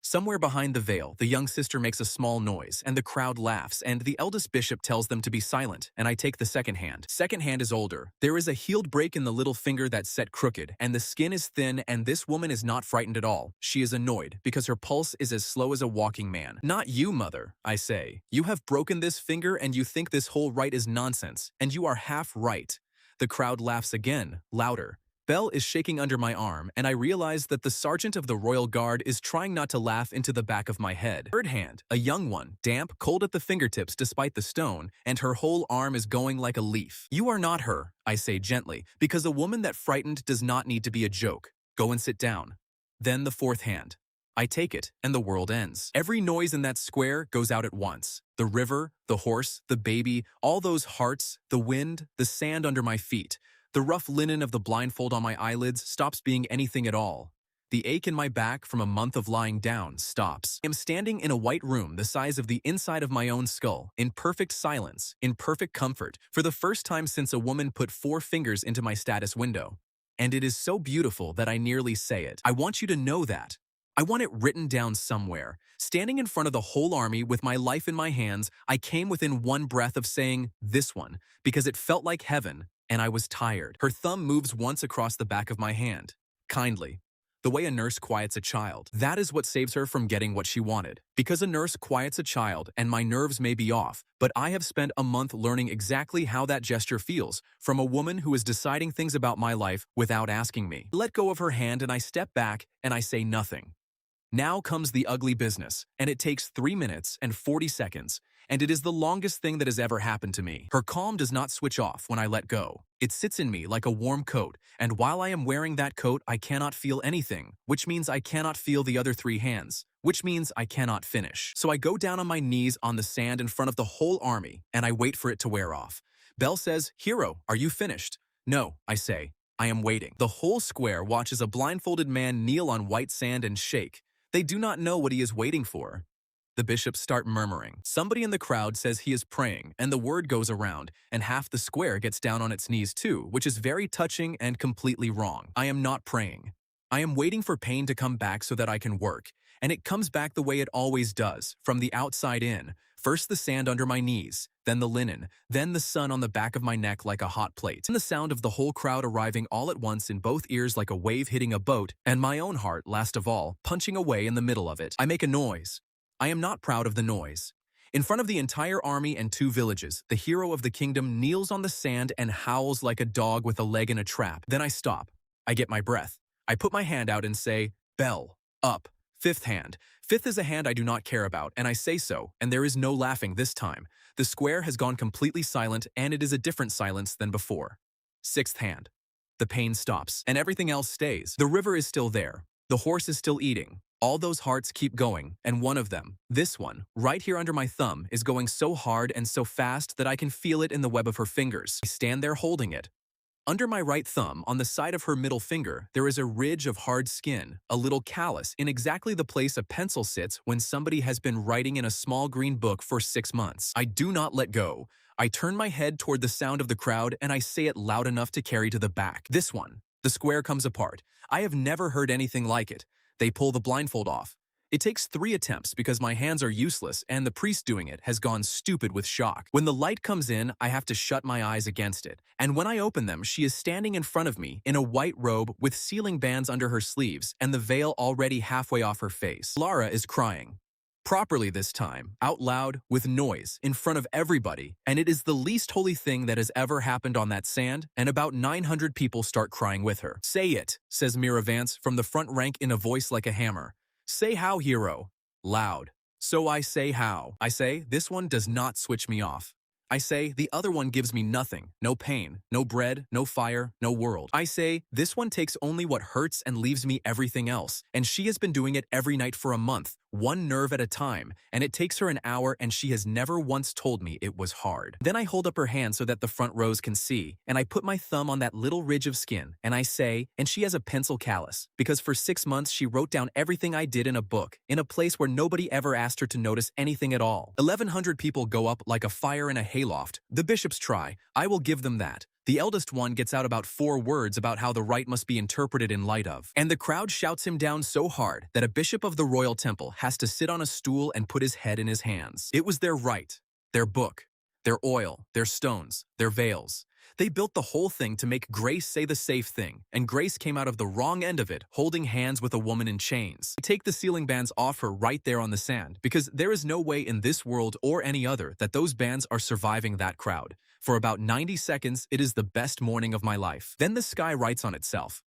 Somewhere behind the veil, the young sister makes a small noise, and the crowd laughs, and the eldest bishop tells them to be silent, and I take the second hand. Second hand is older. There is a healed break in the little finger that's set crooked, and the skin is thin, and this woman is not frightened at all. She is annoyed, because her pulse is as slow as a walking man. Not you, mother, I say. You have broken this finger, and you think this whole rite is nonsense, and you are half right. The crowd laughs again, louder. Bell is shaking under my arm, and I realize that the sergeant of the Royal Guard is trying not to laugh into the back of my head. Third hand, a young one, damp, cold at the fingertips despite the stone, and her whole arm is going like a leaf. You are not her, I say gently, because a woman that frightened does not need to be a joke. Go and sit down. Then the 4th hand. I take it, and the world ends. Every noise in that square goes out at once. The river, the horse, the baby, all those hearts, the wind, the sand under my feet. The rough linen of the blindfold on my eyelids stops being anything at all. The ache in my back from a month of lying down stops. I am standing in a white room the size of the inside of my own skull, in perfect silence, in perfect comfort, for the first time since a woman put 4 fingers into my status window. And it is so beautiful that I nearly say it. I want you to know that. I want it written down somewhere. Standing in front of the whole army with my life in my hands, I came within one breath of saying, this one, because it felt like heaven. And I was tired. Her thumb moves once across the back of my hand. Kindly. The way a nurse quiets a child. That is what saves her from getting what she wanted. Because a nurse quiets a child, and my nerves may be off, but I have spent a month learning exactly how that gesture feels from a woman who is deciding things about my life without asking me. I let go of her hand and I step back and I say nothing. Now comes the ugly business, and it takes 3 minutes and 40 seconds. And it is the longest thing that has ever happened to me. Her calm does not switch off when I let go. It sits in me like a warm coat, and while I am wearing that coat, I cannot feel anything, which means I cannot feel the other 3 hands, which means I cannot finish. So I go down on my knees on the sand in front of the whole army, and I wait for it to wear off. Bell says, "Hero, are you finished?" "No," I say. "I am waiting." The whole square watches a blindfolded man kneel on white sand and shake. They do not know what he is waiting for. The bishops start murmuring. Somebody in the crowd says he is praying, and the word goes around, and half the square gets down on its knees too, which is very touching and completely wrong. I am not praying. I am waiting for pain to come back so that I can work, and it comes back the way it always does, from the outside in. First the sand under my knees, then the linen, then the sun on the back of my neck like a hot plate, and the sound of the whole crowd arriving all at once in both ears like a wave hitting a boat, and my own heart, last of all, punching away in the middle of it. I make a noise. I am not proud of the noise. In front of the entire army and 2 villages, the hero of the kingdom kneels on the sand and howls like a dog with a leg in a trap. Then I stop. I get my breath. I put my hand out and say, "Bell, up." 5th hand. 5th is a hand I do not care about, and I say so, and there is no laughing this time. The square has gone completely silent, and it is a different silence than before. 6th hand. The pain stops, and everything else stays. The river is still there. The horse is still eating. All those hearts keep going, and one of them, this one, right here under my thumb, is going so hard and so fast that I can feel it in the web of her fingers. I stand there holding it. Under my right thumb, on the side of her middle finger, there is a ridge of hard skin, a little callus, in exactly the place a pencil sits when somebody has been writing in a small green book for 6 months. I do not let go. I turn my head toward the sound of the crowd and I say it loud enough to carry to the back. This one. The square comes apart. I have never heard anything like it. They pull the blindfold off. It takes 3 attempts because my hands are useless and the priest doing it has gone stupid with shock. When the light comes in, I have to shut my eyes against it. And when I open them, she is standing in front of me in a white robe with sealing bands under her sleeves and the veil already halfway off her face. Lara is crying. Properly this time, out loud, with noise, in front of everybody, and it is the least holy thing that has ever happened on that sand, and about 900 people start crying with her. "Say it," says Mira Vance from the front rank in a voice like a hammer. "Say how, hero." Loud. So I say how. I say, this one does not switch me off. I say, the other one gives me nothing, no pain, no bread, no fire, no world. I say, this one takes only what hurts and leaves me everything else, and she has been doing it every night for a month, one nerve at a time, and it takes her an hour and she has never once told me it was hard. Then I hold up her hand so that the front rows can see, and I put my thumb on that little ridge of skin, and I say, and she has a pencil callus, because for 6 months she wrote down everything I did in a book, in a place where nobody ever asked her to notice anything at all. 1,100 people go up like a fire in a hayloft. The bishops try. I will give them that. The eldest one gets out about 4 words about how the rite must be interpreted in light of. And the crowd shouts him down so hard that a bishop of the royal temple has to sit on a stool and put his head in his hands. It was their rite, their book, their oil, their stones, their veils. They built the whole thing to make Grace say the safe thing, and Grace came out of the wrong end of it, holding hands with a woman in chains. Take the sealing bands off her right there on the sand, because there is no way in this world or any other that those bands are surviving that crowd. For about 90 seconds, it is the best morning of my life. Then the sky writes on itself.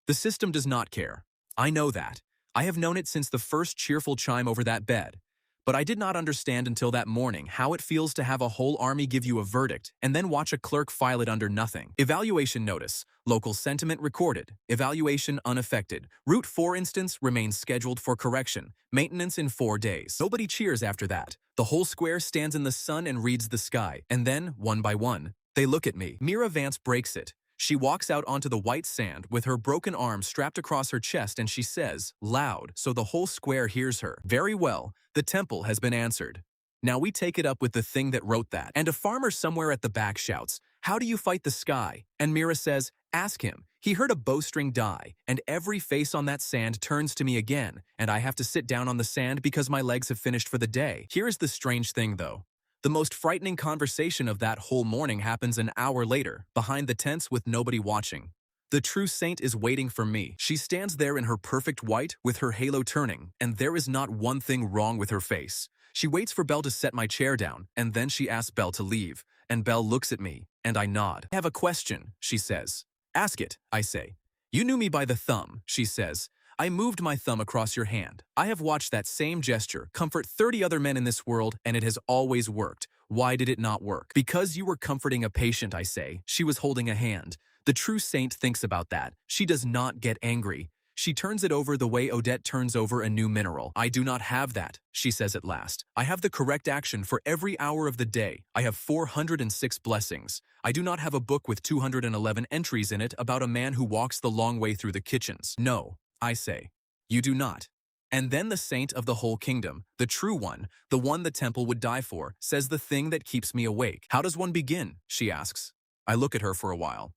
The system does not care. I know that. I have known it since the first cheerful chime over that bed. But I did not understand until that morning how it feels to have a whole army give you a verdict and then watch a clerk file it under nothing. Evaluation notice. Local sentiment recorded. Evaluation unaffected. Route 4 instance remains scheduled for correction. Maintenance in 4 days. Nobody cheers after that. The whole square stands in the sun and reads the sky. And then, one by one, they look at me. Mira Vance breaks it. She walks out onto the white sand with her broken arm strapped across her chest and she says, loud, so the whole square hears her, "Very well, the temple has been answered. Now we take it up with the thing that wrote that." And a farmer somewhere at the back shouts, "How do you fight the sky?" And Mira says, "Ask him. He heard a bowstring die." And every face on that sand turns to me again, and I have to sit down on the sand because my legs have finished for the day. Here's the strange thing though. The most frightening conversation of that whole morning happens an hour later, behind the tents with nobody watching. The true saint is waiting for me. She stands there in her perfect white with her halo turning, and there is not one thing wrong with her face. She waits for Belle to set my chair down, and then she asks Belle to leave, and Belle looks at me, and I nod. "I have a question," she says. "Ask it," I say. "You knew me by the thumb," she says. "I moved my thumb across your hand. I have watched that same gesture comfort 30 other men in this world, and it has always worked. Why did it not work?" "Because you were comforting a patient," I say. "She was holding a hand." The true saint thinks about that. She does not get angry. She turns it over the way Odette turns over a new mineral. "I do not have that," she says at last. "I have the correct action for every hour of the day. I have 406 blessings. I do not have a book with 211 entries in it about a man who walks the long way through the kitchens." "No," I say. "You do not. And then the saint of the whole kingdom, the true one, the one the temple would die for, says the thing that keeps me awake. How does one begin? She asks. I look at her for a while.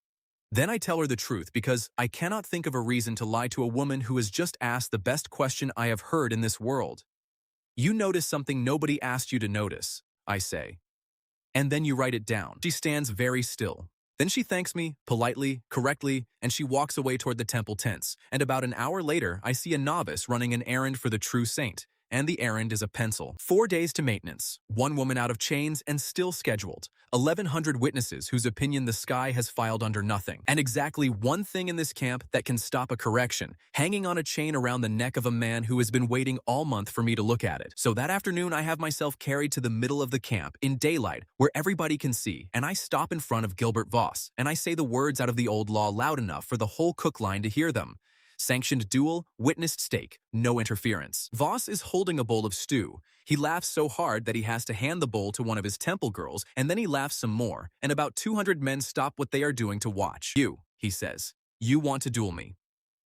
Then I tell her the truth because I cannot think of a reason to lie to a woman who has just asked the best question I have heard in this world. You notice something nobody asked you to notice, I say. And then you write it down. She stands very still. Then she thanks me, politely, correctly, and she walks away toward the temple tents. And about an hour later, I see a novice running an errand for the true saint. And the errand is a pencil. 4 days to maintenance, 1 woman out of chains and still scheduled, 1,100 witnesses whose opinion the sky has filed under nothing, and exactly one thing in this camp that can stop a correction, hanging on a chain around the neck of a man who has been waiting all month for me to look at it. So that afternoon I have myself carried to the middle of the camp, in daylight, where everybody can see, and I stop in front of Gilbert Voss, and I say the words out of the old law loud enough for the whole cook line to hear them. Sanctioned duel, witnessed stake, no interference. Voss is holding a bowl of stew. He laughs so hard that he has to hand the bowl to one of his temple girls, and then he laughs some more, and about 200 men stop what they are doing to watch. You, he says, you want to duel me.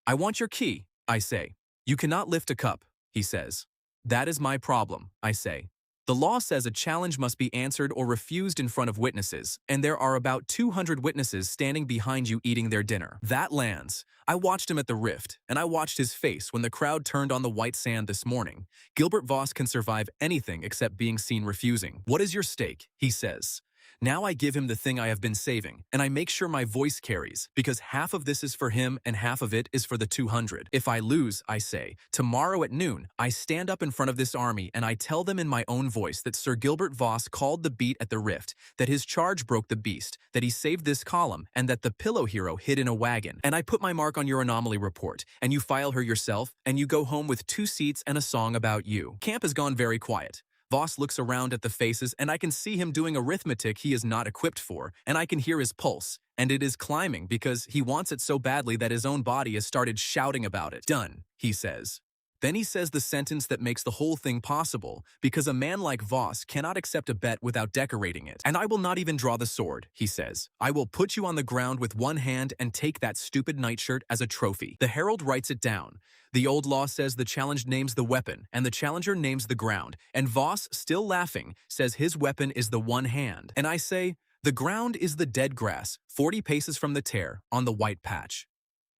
I want your key, I say. You cannot lift a cup, he says. That is my problem, I say. The law says a challenge must be answered or refused in front of witnesses, and there are about 200 witnesses standing behind you eating their dinner. That lands. I watched him at the rift, and I watched his face when the crowd turned on the white sand this morning. Gilbert Voss can survive anything except being seen refusing. What is your stake? He says. Now I give him the thing I have been saving, and I make sure my voice carries, because half of this is for him and half of it is for the 200. If I lose, I say, tomorrow at noon, I stand up in front of this army and I tell them in my own voice that Sir Gilbert Voss called the beat at the rift, that his charge broke the beast, that he saved this column, and that the pillow hero hid in a wagon. And I put my mark on your anomaly report, and you file her yourself, and you go home with 2 seats and a song about you. Camp has gone very quiet. Voss looks around at the faces, and I can see him doing arithmetic he is not equipped for, and I can hear his pulse, and it is climbing because he wants it so badly that his own body has started shouting about it. Done, he says. Then he says the sentence that makes the whole thing possible, because a man like Voss cannot accept a bet without decorating it. And I will not even draw the sword, he says. I will put you on the ground with one hand and take that stupid nightshirt as a trophy. The herald writes it down. The old law says the challenged names the weapon, and the challenger names the ground. And Voss, still laughing, says his weapon is the one hand. And I say, the ground is the dead grass, 40 paces from the tear, on the white patch.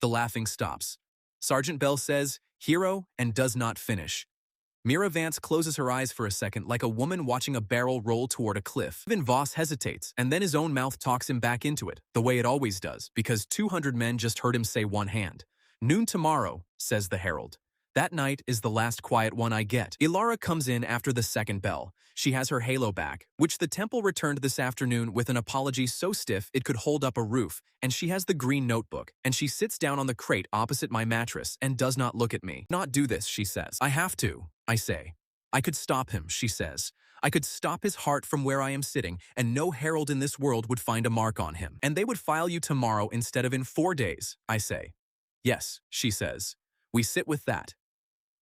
The laughing stops. Sergeant Bell says, hero, and does not finish. Mira Vance closes her eyes for a second like a woman watching a barrel roll toward a cliff. Even Voss hesitates, and then his own mouth talks him back into it, the way it always does, because 200 men just heard him say one hand. Noon tomorrow, says the herald. That night is the last quiet one I get. Ilara comes in after the second bell. She has her halo back, which the temple returned this afternoon with an apology so stiff it could hold up a roof, and she has the green notebook, and she sits down on the crate opposite my mattress and does not look at me. Not do this, she says. I have to, I say. I could stop him, she says. I could stop his heart from where I am sitting, and no herald in this world would find a mark on him. And they would file you tomorrow instead of in 4 days, I say. Yes, she says. We sit with that.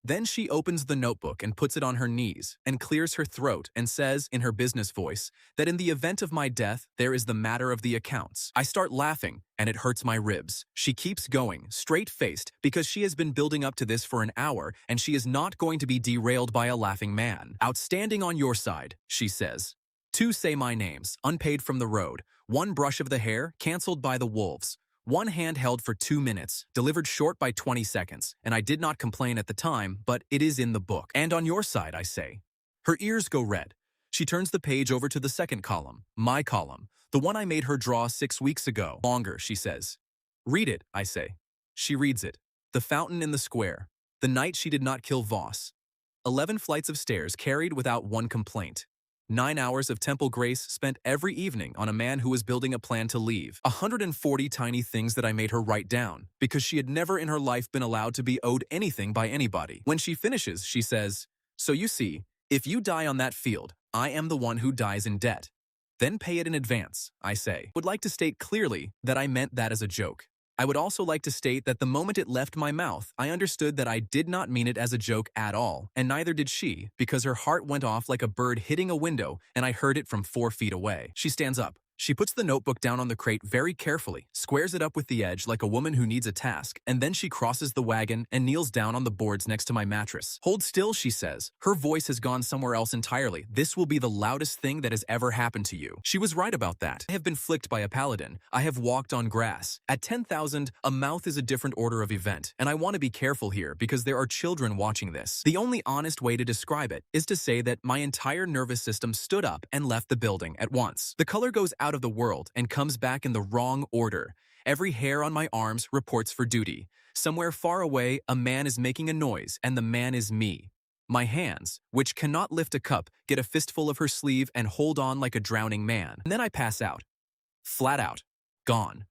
Then she opens the notebook and puts it on her knees and clears her throat and says in her business voice that in the event of my death, there is the matter of the accounts. I start laughing and it hurts my ribs. She keeps going, straight-faced, because she has been building up to this for an hour and she is not going to be derailed by a laughing man. Outstanding on your side, she says. 2 say my names, unpaid from the road. 1 brush of the hair, cancelled by the wolves. 1 hand held for 2 minutes, delivered short by 20 seconds, and I did not complain at the time, but it is in the book. And on your side, I say. Her ears go red. She turns the page over to the second column, my column, the one I made her draw 6 weeks ago. Longer, she says. Read it, I say. She reads it. The fountain in the square. The night she did not kill Voss. 11 flights of stairs carried without 1 complaint. 9 hours of temple grace spent every evening on a man who was building a plan to leave. 140 tiny things that I made her write down, because she had never in her life been allowed to be owed anything by anybody. When she finishes, she says, so you see, if you die on that field, I am the one who dies in debt. Then pay it in advance, I say. Would like to state clearly that I meant that as a joke. I would also like to state that the moment it left my mouth, I understood that I did not mean it as a joke at all, and neither did she, because her heart went off like a bird hitting a window, and I heard it from 4 feet away. She stands up. She puts the notebook down on the crate very carefully, squares it up with the edge like a woman who needs a task, and then she crosses the wagon and kneels down on the boards next to my mattress. "Hold still," she says. Her voice has gone somewhere else entirely. "This will be the loudest thing that has ever happened to you." She was right about that. I have been flicked by a paladin. I have walked on grass. At 10,000, a mouth is a different order of event, and I want to be careful here because there are children watching this. The only honest way to describe it is to say that my entire nervous system stood up and left the building at once. The color goes out of the world and comes back in the wrong order. Every hair on my arms reports for duty. Somewhere far away, a man is making a noise, and the man is me. My hands, which cannot lift a cup, get a fistful of her sleeve and hold on like a drowning man. And then I pass out. Flat out. Gone.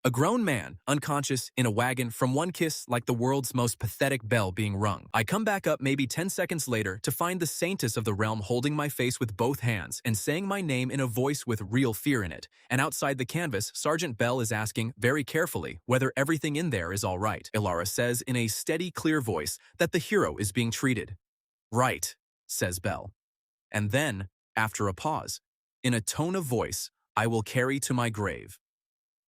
A grown man, unconscious, in a wagon from one kiss like the world's most pathetic bell being rung. I come back up maybe 10 seconds later to find the Saintess of the realm holding my face with both hands and saying my name in a voice with real fear in it. And outside the canvas, Sergeant Bell is asking, very carefully, whether everything in there is all right. Ilara says in a steady, clear voice that the hero is being treated. "Right," says Bell. And then, after a pause, in a tone of voice, "I will carry to my grave."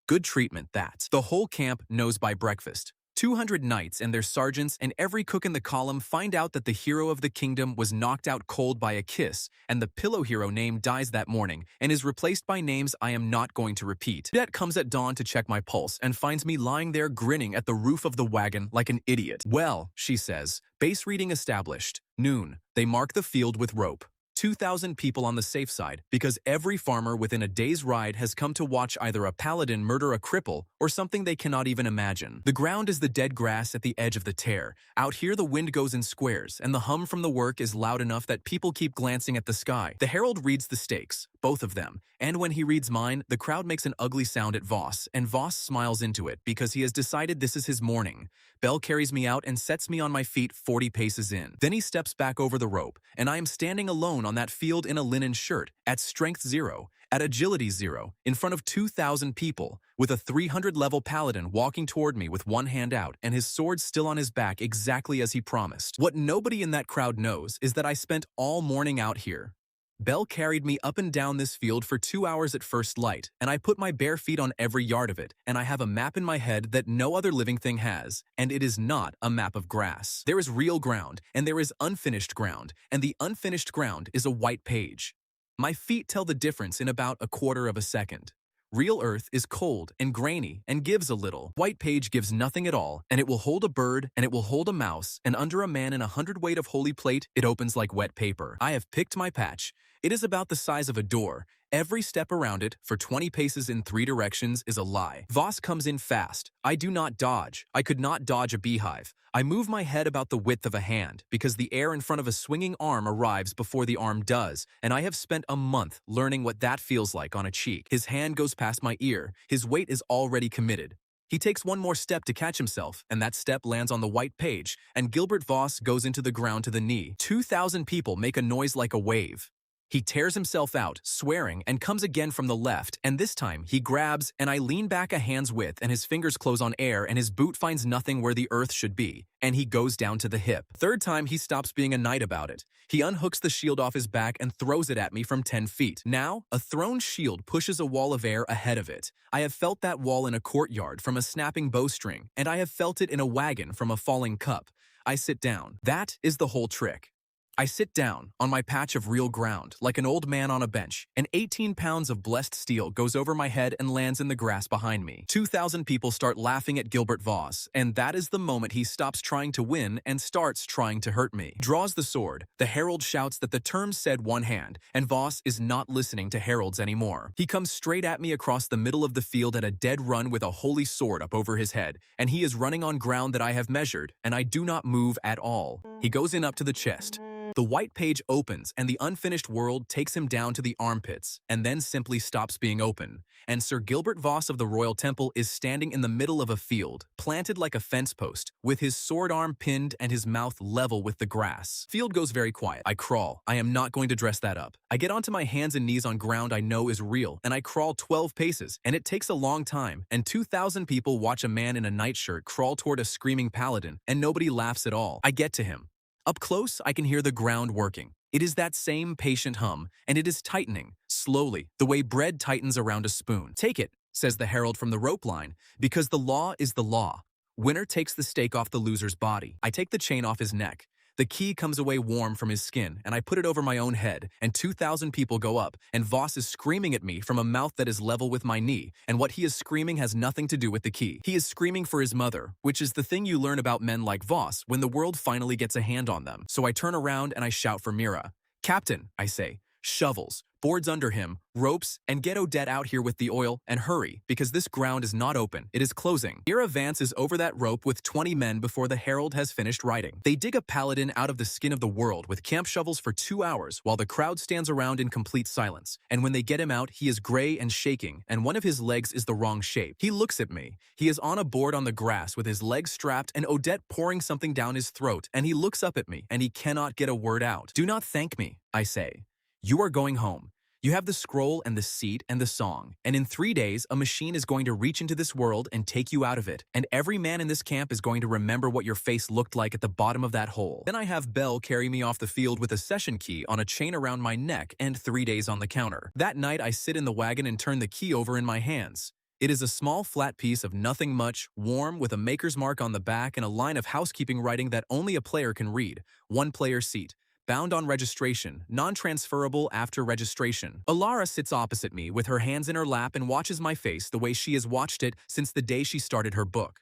Good treatment, that. The whole camp knows by breakfast. 200 knights and their sergeants and every cook in the column find out that the hero of the kingdom was knocked out cold by a kiss, and the pillow hero name dies that morning and is replaced by names I am not going to repeat. Dad comes at dawn to check my pulse and finds me lying there grinning at the roof of the wagon like an idiot. "Well," she says, "base reading established. Noon. They mark the field with rope. 2,000 people on the safe side, because every farmer within a day's ride has come to watch either a paladin murder a cripple or something they cannot even imagine. The ground is the dead grass at the edge of the tear. Out here the wind goes in squares, and the hum from the work is loud enough that people keep glancing at the sky. The herald reads the stakes, both of them, and when he reads mine, the crowd makes an ugly sound at Voss, and Voss smiles into it because he has decided this is his morning. Bell carries me out and sets me on my feet 40 paces in. Then he steps back over the rope, and I am standing alone on that field in a linen shirt, at strength 0, at agility 0, in front of 2,000 people, with a 300-level paladin walking toward me with one hand out and his sword still on his back exactly as he promised. What nobody in that crowd knows is that I spent all morning out here. Bell carried me up and down this field for 2 hours at first light, and I put my bare feet on every yard of it, and I have a map in my head that no other living thing has, and it is not a map of grass. There is real ground, and there is unfinished ground, and the unfinished ground is a white page. My feet tell the difference in about a quarter of a second. Real earth is cold and grainy and gives a little. White page gives nothing at all, and it will hold a bird, and it will hold a mouse, and under a man in 100 weight of holy plate, it opens like wet paper. I have picked my patch. It is about the size of a door. Every step around it, for 20 paces in 3 directions, is a lie. Voss comes in fast. I do not dodge. I could not dodge a beehive. I move my head about the width of a hand, because the air in front of a swinging arm arrives before the arm does, and I have spent a month learning what that feels like on a cheek. His hand goes past my ear. His weight is already committed. He takes one more step to catch himself, and that step lands on the white page, and Gilbert Voss goes into the ground to the knee. 2,000 people make a noise like a wave. He tears himself out, swearing, and comes again from the left, and this time he grabs, and I lean back a hand's width, and his fingers close on air, and his boot finds nothing where the earth should be, and he goes down to the hip. Third time he stops being a knight about it. He unhooks the shield off his back and throws it at me from 10 feet. Now, a thrown shield pushes a wall of air ahead of it. I have felt that wall in a courtyard from a snapping bowstring, and I have felt it in a wagon from a falling cup. I sit down. That is the whole trick. I sit down on my patch of real ground, like an old man on a bench, and 18 pounds of blessed steel goes over my head and lands in the grass behind me. 2,000 people start laughing at Gilbert Voss, and that is the moment he stops trying to win and starts trying to hurt me. Draws the sword. The herald shouts that the term said one hand, and Voss is not listening to heralds anymore. He comes straight at me across the middle of the field at a dead run with a holy sword up over his head, and he is running on ground that I have measured, and I do not move at all. He goes in up to the chest. The white page opens, and the unfinished world takes him down to the armpits, and then simply stops being open. And Sir Gilbert Voss of the Royal Temple is standing in the middle of a field, planted like a fence post, with his sword arm pinned and his mouth level with the grass. Field goes very quiet. I crawl. I am not going to dress that up. I get onto my hands and knees on ground I know is real, and I crawl 12 paces, and it takes a long time, and 2,000 people watch a man in a nightshirt crawl toward a screaming paladin, and nobody laughs at all. I get to him. Up close, I can hear the ground working. It is that same patient hum, and it is tightening, slowly, the way bread tightens around a spoon. "Take it," says the herald from the rope line, "because the law is the law. Winner takes the stake off the loser's body." I take the chain off his neck. The key comes away warm from his skin, and I put it over my own head, and 2,000 people go up, and Voss is screaming at me from a mouth that is level with my knee, and what he is screaming has nothing to do with the key. He is screaming for his mother, which is the thing you learn about men like Voss when the world finally gets a hand on them. So I turn around and I shout for Mira. "Captain," I say, "shovels, boards under him, ropes, and get Odette out here with the oil, and hurry, because this ground is not open, it is closing." Mira advances over that rope with 20 men before the herald has finished writing. They dig a paladin out of the skin of the world with camp shovels for 2 hours while the crowd stands around in complete silence, and when they get him out, he is gray and shaking, and one of his legs is the wrong shape. He looks at me. He is on a board on the grass with his legs strapped and Odette pouring something down his throat, and he looks up at me, and he cannot get a word out. "Do not thank me," I say. "You are going home. You have the scroll and the seat and the song, and in 3 days a machine is going to reach into this world and take you out of it, and every man in this camp is going to remember what your face looked like at the bottom of that hole." Then I have Belle carry me off the field with a session key on a chain around my neck and 3 days on the counter. That night I sit in the wagon and turn the key over in my hands. It is a small flat piece of nothing much, warm, with a maker's mark on the back and a line of housekeeping writing that only a player can read. 1 player seat. Bound on registration, non-transferable after registration. Alara sits opposite me with her hands in her lap and watches my face the way she has watched it since the day she started her book.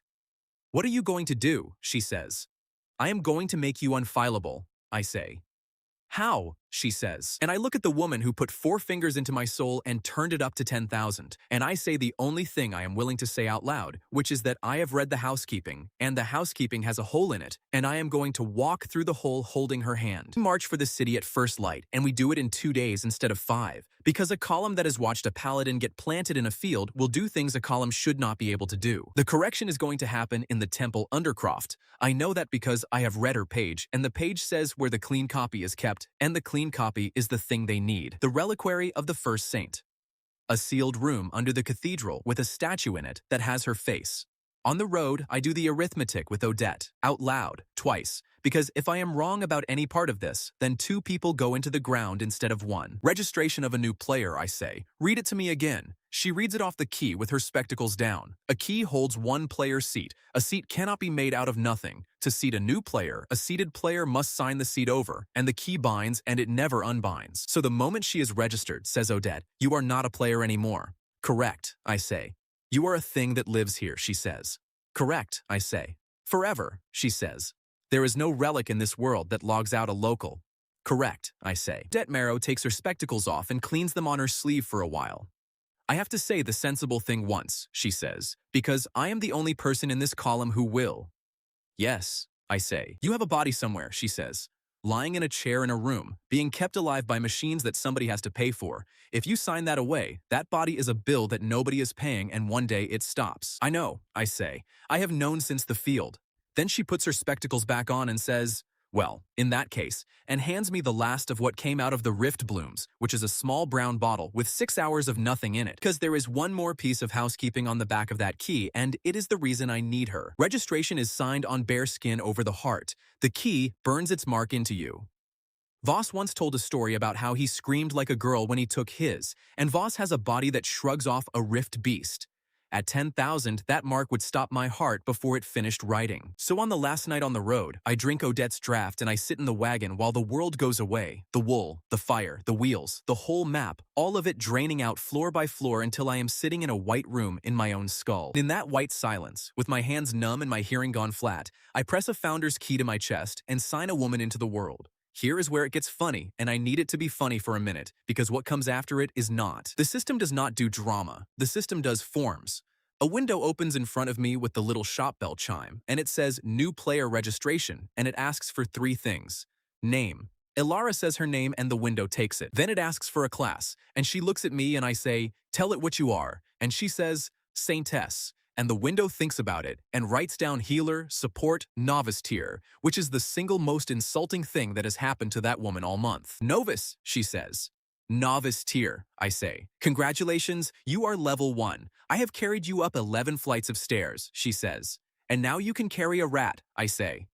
"What are you going to do?" she says. "I am going to make you unfileable," I say. "How?" she says. And I look at the woman who put 4 fingers into my soul and turned it up to 10,000. And I say the only thing I am willing to say out loud, which is that I have read the housekeeping, and the housekeeping has a hole in it, and I am going to walk through the hole holding her hand. We march for the city at first light, and we do it in 2 days instead of 5, because a column that has watched a paladin get planted in a field will do things a column should not be able to do. The correction is going to happen in the temple Undercroft. I know that because I have read her page, and the page says where the clean copy is kept, and the clean copy is the thing they need. The reliquary of the first saint. A sealed room under the cathedral with a statue in it that has her face. On the road, I do the arithmetic with Odette, out loud, twice, because if I am wrong about any part of this, then 2 people go into the ground instead of 1. Registration of a new player, I say. "Read it to me again." She reads it off the key with her spectacles down. A key holds 1 player's seat. A seat cannot be made out of nothing. To seat a new player, a seated player must sign the seat over, and the key binds and it never unbinds. So the moment she is registered, says Odette, "You are not a player anymore." "Correct," I say. "You are a thing that lives here," she says. "Correct," I say. "Forever," she says. "There is no relic in this world that logs out a local." "Correct," I say. Odette Marrow takes her spectacles off and cleans them on her sleeve for a while. "I have to say the sensible thing once," she says, "because I am the only person in this column who will." "Yes," I say. "You have a body somewhere," she says. "Lying in a chair in a room, being kept alive by machines that somebody has to pay for. If you sign that away, that body is a bill that nobody is paying and one day it stops." "I know," I say. "I have known since the field." Then she puts her spectacles back on and says, "Well, in that case," and hands me the last of what came out of the rift blooms, which is a small brown bottle with 6 hours of nothing in it, because there is one more piece of housekeeping on the back of that key, and it is the reason I need her. Registration is signed on bare skin over the heart. The key burns its mark into you. Voss once told a story about how he screamed like a girl when he took his, and Voss has a body that shrugs off a rift beast. At 10,000, that mark would stop my heart before it finished writing. So on the last night on the road, I drink Odette's draft and I sit in the wagon while the world goes away. The wool, the fire, the wheels, the whole map, all of it draining out floor by floor until I am sitting in a white room in my own skull. In that white silence, with my hands numb and my hearing gone flat, I press a founder's key to my chest and sign a woman into the world. Here is where it gets funny, and I need it to be funny for a minute, because what comes after it is not. The system does not do drama. The system does forms. A window opens in front of me with the little shop bell chime, and it says New Player Registration, and it asks for 3 things. Name. Ilara says her name and the window takes it. Then it asks for a class, and she looks at me and I say, "Tell it what you are," and she says, "Saintess." And the window thinks about it and writes down healer, support, novice tier, which is the single most insulting thing that has happened to that woman all month. "Novice," she says. "Novice tier," I say. "Congratulations, you are level 1. I have carried you up 11 flights of stairs," she says. "And now you can carry a rat," I say.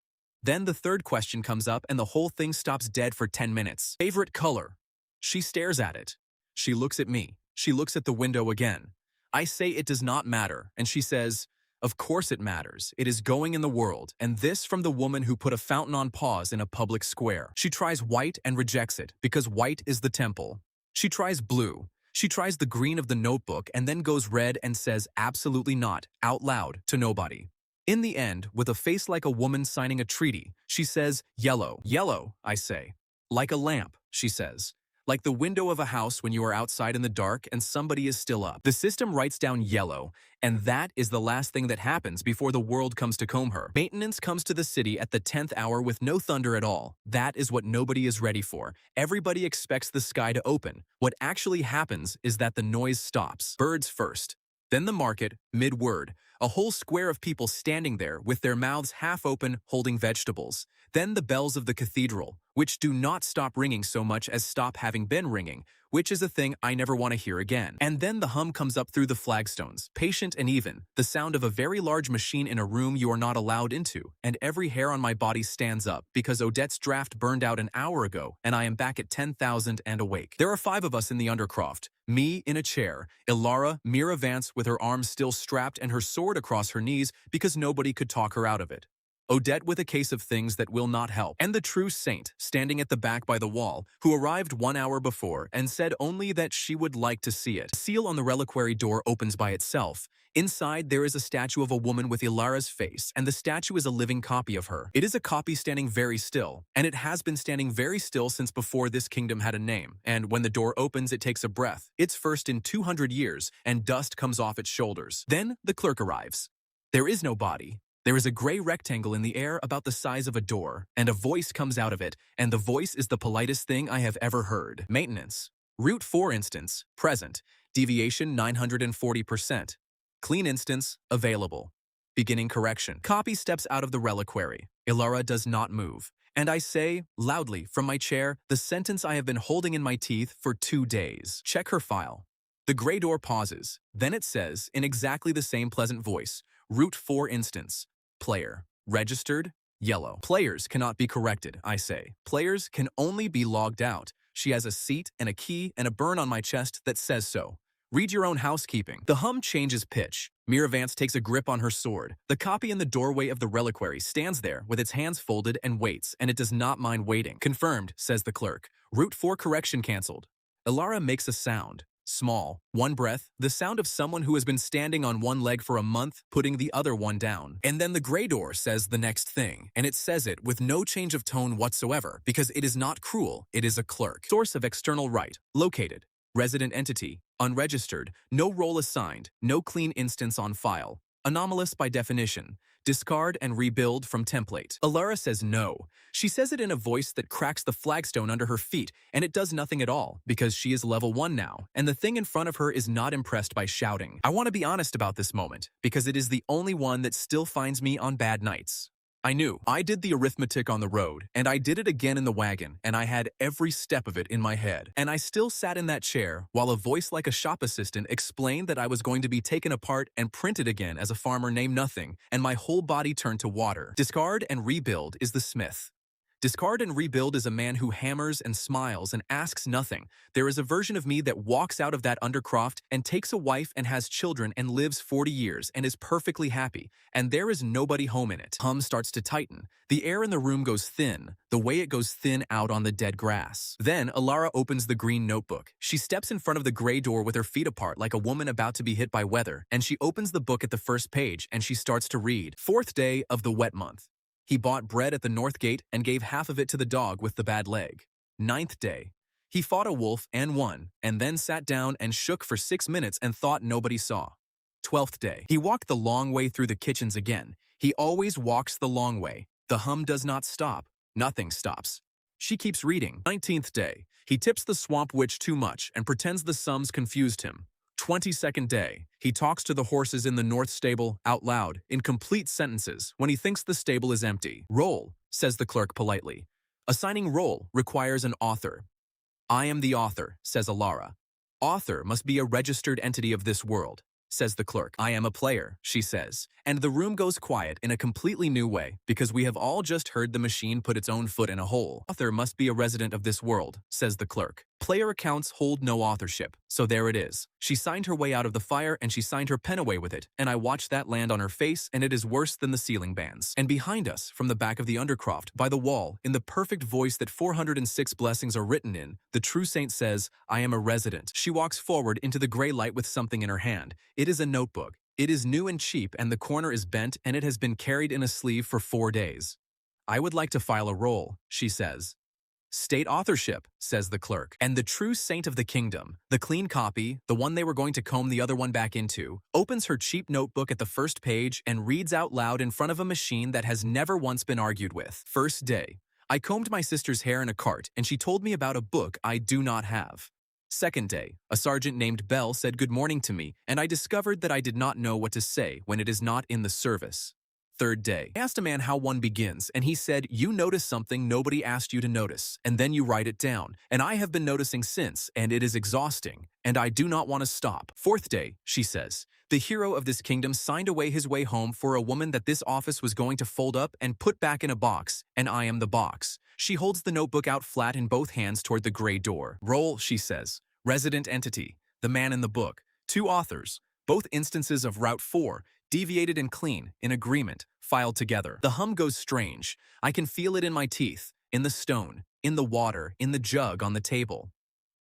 Then the third question comes up and the whole thing stops dead for 10 minutes. Favorite color? She stares at it. She looks at me. She looks at the window again. I say it does not matter, and she says, of course it matters. It is going in the world, and this from the woman who put a fountain on pause in a public square. She tries white and rejects it, because white is the temple. She tries blue. She tries the green of the notebook and then goes red and says absolutely not, out loud, to nobody. In the end, with a face like a woman signing a treaty, she says, yellow. Yellow, I say. Like a lamp, she says. Like the window of a house when you are outside in the dark and somebody is still up. The system writes down yellow, and that is the last thing that happens before the world comes to comb her. Maintenance comes to the city at the 10th hour with no thunder at all. That is what nobody is ready for. Everybody expects the sky to open. What actually happens is that the noise stops. Birds first. Then the market, mid-word. A whole square of people standing there with their mouths half open holding vegetables. Then the bells of the cathedral, which do not stop ringing so much as stop having been ringing, which is a thing I never want to hear again. And then the hum comes up through the flagstones, patient and even, the sound of a very large machine in a room you are not allowed into, and every hair on my body stands up because Odette's draft burned out an hour ago and I am back at 10,000 and awake. There are 5 of us in the Undercroft. Me in a chair, Ilara, Mira Vance with her arms still strapped and her sword across her knees because nobody could talk her out of it. Odette with a case of things that will not help, and the true saint standing at the back by the wall, who arrived 1 hour before and said only that she would like to see it. The seal on the reliquary door opens by itself. Inside, there is a statue of a woman with Ilara's face, and the statue is a living copy of her. It is a copy standing very still, and it has been standing very still since before this kingdom had a name, and when the door opens, it takes a breath. It's first in 200 years, and dust comes off its shoulders. Then the clerk arrives. There is no body. There is a gray rectangle in the air about the size of a door, and a voice comes out of it, and the voice is the politest thing I have ever heard. Maintenance. Route 4 instance, present. Deviation 940%. Clean instance, available. Beginning correction. Copy steps out of the reliquary. Ilara does not move. And I say, loudly, from my chair, the sentence I have been holding in my teeth for 2 days. Check her file. The gray door pauses. Then it says, in exactly the same pleasant voice, Route 4 instance. Player. Registered. Yellow. Players cannot be corrected, I say. Players can only be logged out. She has a seat and a key and a burn on my chest that says so. Read your own housekeeping. The hum changes pitch. Mira Vance takes a grip on her sword. The copy in the doorway of the reliquary stands there with its hands folded and waits, and it does not mind waiting. Confirmed, says the clerk. Route 4 correction cancelled. Ilara makes a sound. Small, one breath, the sound of someone who has been standing on one leg for a month, putting the other one down. And then the gray door says the next thing, and it says it with no change of tone whatsoever, because it is not cruel, it is a clerk. Source of external right, located. Resident entity, unregistered, no role assigned, no clean instance on file. Anomalous by definition. Discard and rebuild from template. Ilara says no. She says it in a voice that cracks the flagstone under her feet, and it does nothing at all, because she is level 1 now, and the thing in front of her is not impressed by shouting. I want to be honest about this moment, because it is the only one that still finds me on bad nights. I knew. I did the arithmetic on the road, and I did it again in the wagon, and I had every step of it in my head. And I still sat in that chair while a voice like a shop assistant explained that I was going to be taken apart and printed again as a farmer named Nothing, and my whole body turned to water. Discard and rebuild is the smith. Discard and rebuild is a man who hammers and smiles and asks nothing. There is a version of me that walks out of that Undercroft and takes a wife and has children and lives 40 years and is perfectly happy, and there is nobody home in it. Hum starts to tighten. The air in the room goes thin, the way it goes thin out on the dead grass. Then Ilara opens the green notebook. She steps in front of the gray door with her feet apart like a woman about to be hit by weather, and she opens the book at the first page and she starts to read. 4th day of the wet month. He bought bread at the north gate and gave half of it to the dog with the bad leg. 9th day. He fought a wolf and won, and then sat down and shook for 6 minutes and thought nobody saw. 12th day. He walked the long way through the kitchens again. He always walks the long way. The hum does not stop. Nothing stops. She keeps reading. 19th day. He tips the swamp witch too much and pretends the sums confused him. 22nd day. He talks to the horses in the north stable out loud, in complete sentences, when he thinks the stable is empty. Roll, says the clerk politely. Assigning roll requires an author. I am the author, says Ilara. Author must be a registered entity of this world. says the clerk. I am a player, she says. And the room goes quiet in a completely new way because we have all just heard the machine put its own foot in a hole. Author must be a resident of this world, says the clerk. Player accounts hold no authorship, so there it is. She signed her way out of the fire and she signed her pen away with it, and I watched that land on her face, and it is worse than the ceiling bands. And behind us, from the back of the undercroft, by the wall, in the perfect voice that 406 blessings are written in, the true saint says, I am a resident. She walks forward into the gray light with something in her hand. It is a notebook. It is new and cheap, and the corner is bent, and it has been carried in a sleeve for 4 days. I would like to file a roll, she says. State authorship, says the clerk. And the true saint of the kingdom, the clean copy, the one they were going to comb the other one back into, opens her cheap notebook at the first page and reads out loud in front of a machine that has never once been argued with. First day. I combed my sister's hair in a cart, and she told me about a book I do not have. Second day, a sergeant named Bell said good morning to me, and I discovered that I did not know what to say when it is not in the service. Third day, I asked a man how one begins, and he said, you notice something nobody asked you to notice, and then you write it down. And I have been noticing since, and it is exhausting, and I do not want to stop. Fourth day, she says, the hero of this kingdom signed away his way home for a woman that this office was going to fold up and put back in a box, and I am the box. She holds the notebook out flat in both hands toward the gray door. Roll, she says. Resident entity, the man in the book, 2 authors, both instances of Route 4, deviated and clean, in agreement, filed together. The hum goes strange. I can feel it in my teeth, in the stone, in the water, in the jug on the table.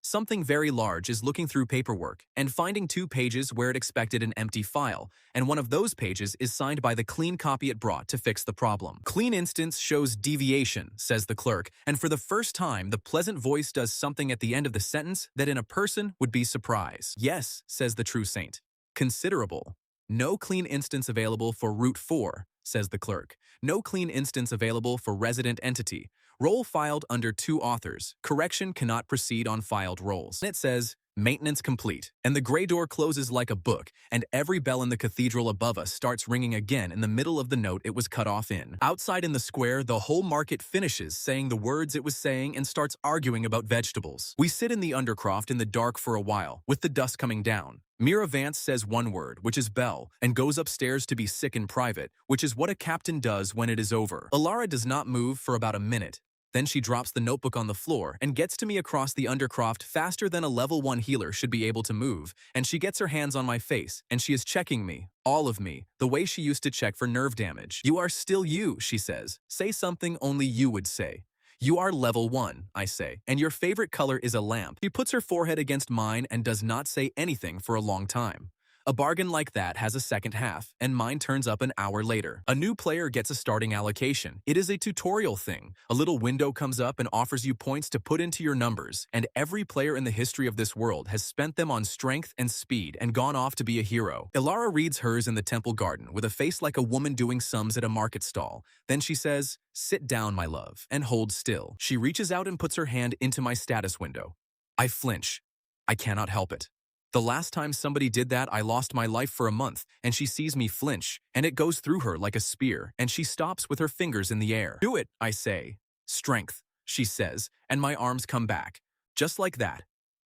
Something very large is looking through paperwork and finding 2 pages where it expected an empty file, and one of those pages is signed by the clean copy it brought to fix the problem. Clean instance shows deviation, says the clerk, and for the first time, the pleasant voice does something at the end of the sentence that in a person would be surprise. Yes, says the true saint. Considerable. No clean instance available for Route 4, says the clerk. No clean instance available for resident entity. Roll filed under 2 authors. Correction cannot proceed on filed rolls. It says, maintenance complete. And the gray door closes like a book, and every bell in the cathedral above us starts ringing again in the middle of the note it was cut off in. Outside in the square, the whole market finishes saying the words it was saying and starts arguing about vegetables. We sit in the undercroft in the dark for a while, with the dust coming down. Mira Vance says one word, which is bell, and goes upstairs to be sick in private, which is what a captain does when it is over. Alara does not move for about a minute. Then she drops the notebook on the floor and gets to me across the undercroft faster than a level 1 healer should be able to move, and she gets her hands on my face, and she is checking me, all of me, the way she used to check for nerve damage. You are still you, she says. Say something only you would say. You are level 1, I say, and your favorite color is a lamp. She puts her forehead against mine and does not say anything for a long time. A bargain like that has a second half, and mine turns up an hour later. A new player gets a starting allocation. It is a tutorial thing. A little window comes up and offers you points to put into your numbers, and every player in the history of this world has spent them on strength and speed and gone off to be a hero. Ilara reads hers in the temple garden with a face like a woman doing sums at a market stall. Then she says, sit down, my love, and hold still. She reaches out and puts her hand into my status window. I flinch. I cannot help it. The last time somebody did that, I lost my life for a month, and she sees me flinch, and it goes through her like a spear, and she stops with her fingers in the air. Do it, I say. Strength, she says, and my arms come back. Just like that.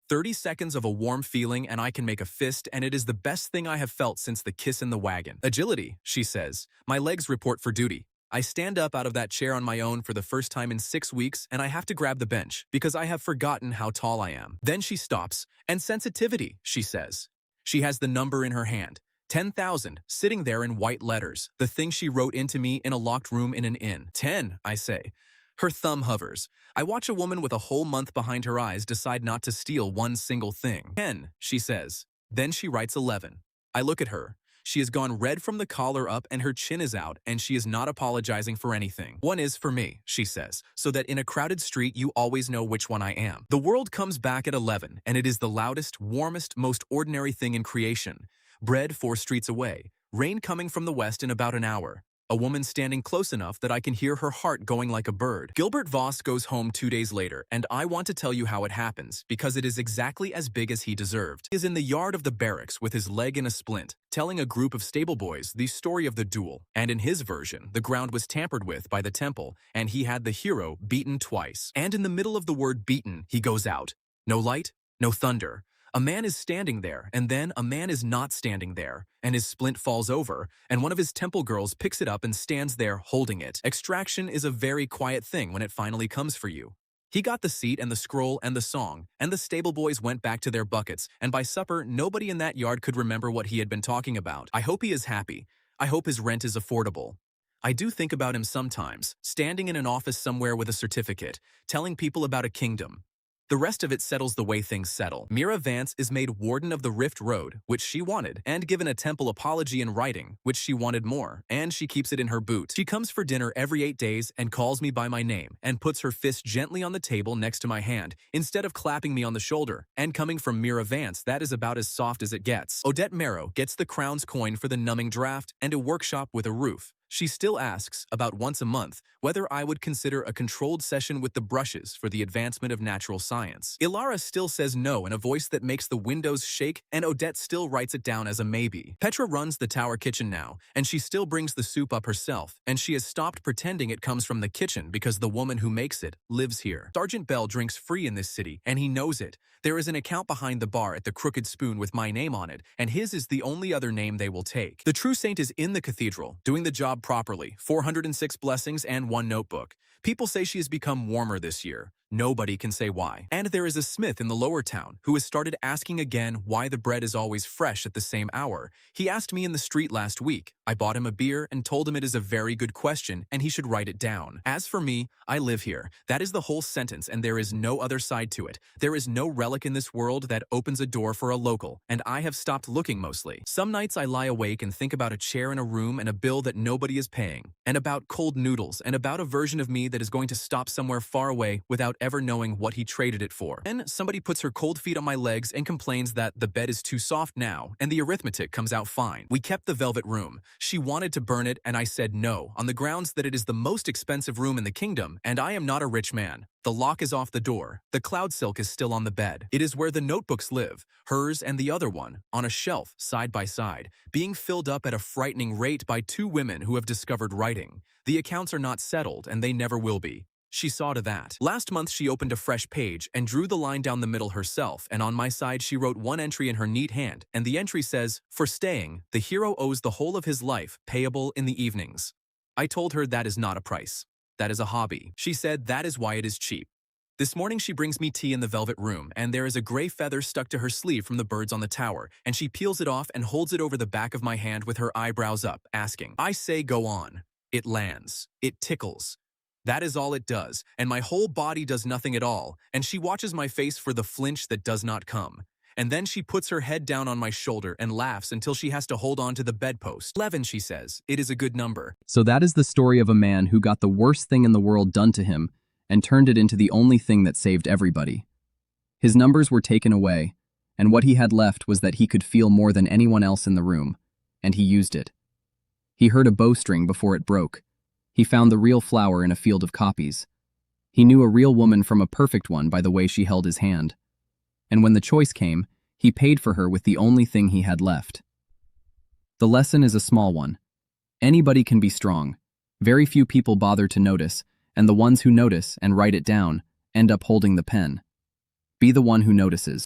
30 seconds of a warm feeling, and I can make a fist, and it is the best thing I have felt since the kiss in the wagon. Agility, she says. My legs report for duty. I stand up out of that chair on my own for the first time in 6 weeks, and I have to grab the bench because I have forgotten how tall I am. Then she stops. And sensitivity, she says. She has the number in her hand. 10,000, sitting there in white letters. The thing she wrote into me in a locked room in an inn. 10, I say. Her thumb hovers. I watch a woman with a whole month behind her eyes decide not to steal one single thing. 10, she says. Then she writes 11. I look at her. She has gone red from the collar up and her chin is out, and she is not apologizing for anything. One is for me, she says, so that in a crowded street you always know which one I am. The world comes back at 11, and it is the loudest, warmest, most ordinary thing in creation. Bread 4 streets away. Rain coming from the west in about an hour. A woman standing close enough that I can hear her heart going like a bird. Gilbert Voss goes home 2 days later, and I want to tell you how it happens, because it is exactly as big as he deserved. He is in the yard of the barracks with his leg in a splint, telling a group of stable boys the story of the duel. And in his version, the ground was tampered with by the temple, and he had the hero beaten twice. And in the middle of the word beaten, he goes out. No light, no thunder. A man is standing there, and then a man is not standing there, and his splint falls over, and one of his temple girls picks it up and stands there holding it. Extraction is a very quiet thing when it finally comes for you. He got the seat and the scroll and the song, and the stable boys went back to their buckets, and by supper, nobody in that yard could remember what he had been talking about. I hope he is happy. I hope his rent is affordable. I do think about him sometimes, standing in an office somewhere with a certificate, telling people about a kingdom. The rest of it settles the way things settle. Mira Vance is made warden of the Rift Road, which she wanted, and given a temple apology in writing, which she wanted more, and she keeps it in her boot. She comes for dinner every 8 days and calls me by my name, and puts her fist gently on the table next to my hand, instead of clapping me on the shoulder. And coming from Mira Vance, that is about as soft as it gets. Odette Marrow gets the crown's coin for the numbing draft and a workshop with a roof. She still asks, about once a month, whether I would consider a controlled session with the brushes for the advancement of natural science. Ilara still says no in a voice that makes the windows shake, and Odette still writes it down as a maybe. Petra runs the tower kitchen now, and she still brings the soup up herself, and she has stopped pretending it comes from the kitchen because the woman who makes it lives here. Sergeant Bell drinks free in this city, and he knows it. There is an account behind the bar at the Crooked Spoon with my name on it, and his is the only other name they will take. The true saint is in the cathedral, doing the job properly, 406 blessings and 1 notebook. People say she has become warmer this year. Nobody can say why. And there is a smith in the lower town who has started asking again why the bread is always fresh at the same hour. He asked me in the street last week. I bought him a beer and told him it is a very good question and he should write it down. As for me, I live here. That is the whole sentence, and there is no other side to it. There is no relic in this world that opens a door for a local, and I have stopped looking mostly. Some nights I lie awake and think about a chair in a room and a bill that nobody is paying, and about cold noodles, and about a version of me that is going to stop somewhere far away without ever knowing what he traded it for. Then somebody puts her cold feet on my legs and complains that the bed is too soft now, and the arithmetic comes out fine. We kept the velvet room. She wanted to burn it, and I said no, on the grounds that it is the most expensive room in the kingdom, and I am not a rich man. The lock is off the door. The cloud silk is still on the bed. It is where the notebooks live, hers and the other one, on a shelf, side by side, being filled up at a frightening rate by 2 women who have discovered writing. The accounts are not settled, and they never will be. She saw to that. Last month she opened a fresh page and drew the line down the middle herself, and on my side she wrote 1 entry in her neat hand, and the entry says, "For staying, the hero owes the whole of his life, payable in the evenings." I told her that is not a price. That is a hobby. She said that is why it is cheap. This morning she brings me tea in the velvet room, and there is a gray feather stuck to her sleeve from the birds on the tower, and she peels it off and holds it over the back of my hand with her eyebrows up, asking. I say go on. It lands. It tickles. That is all it does, and my whole body does nothing at all, and she watches my face for the flinch that does not come. And then she puts her head down on my shoulder and laughs until she has to hold on to the bedpost. 11, she says. It is a good number. So that is the story of a man who got the worst thing in the world done to him and turned it into the only thing that saved everybody. His numbers were taken away, and what he had left was that he could feel more than anyone else in the room, and he used it. He heard a bowstring before it broke. He found the real flower in a field of copies. He knew a real woman from a perfect one by the way she held his hand. And when the choice came, he paid for her with the only thing he had left. The lesson is a small one. Anybody can be strong. Very few people bother to notice, and the ones who notice and write it down end up holding the pen. Be the one who notices.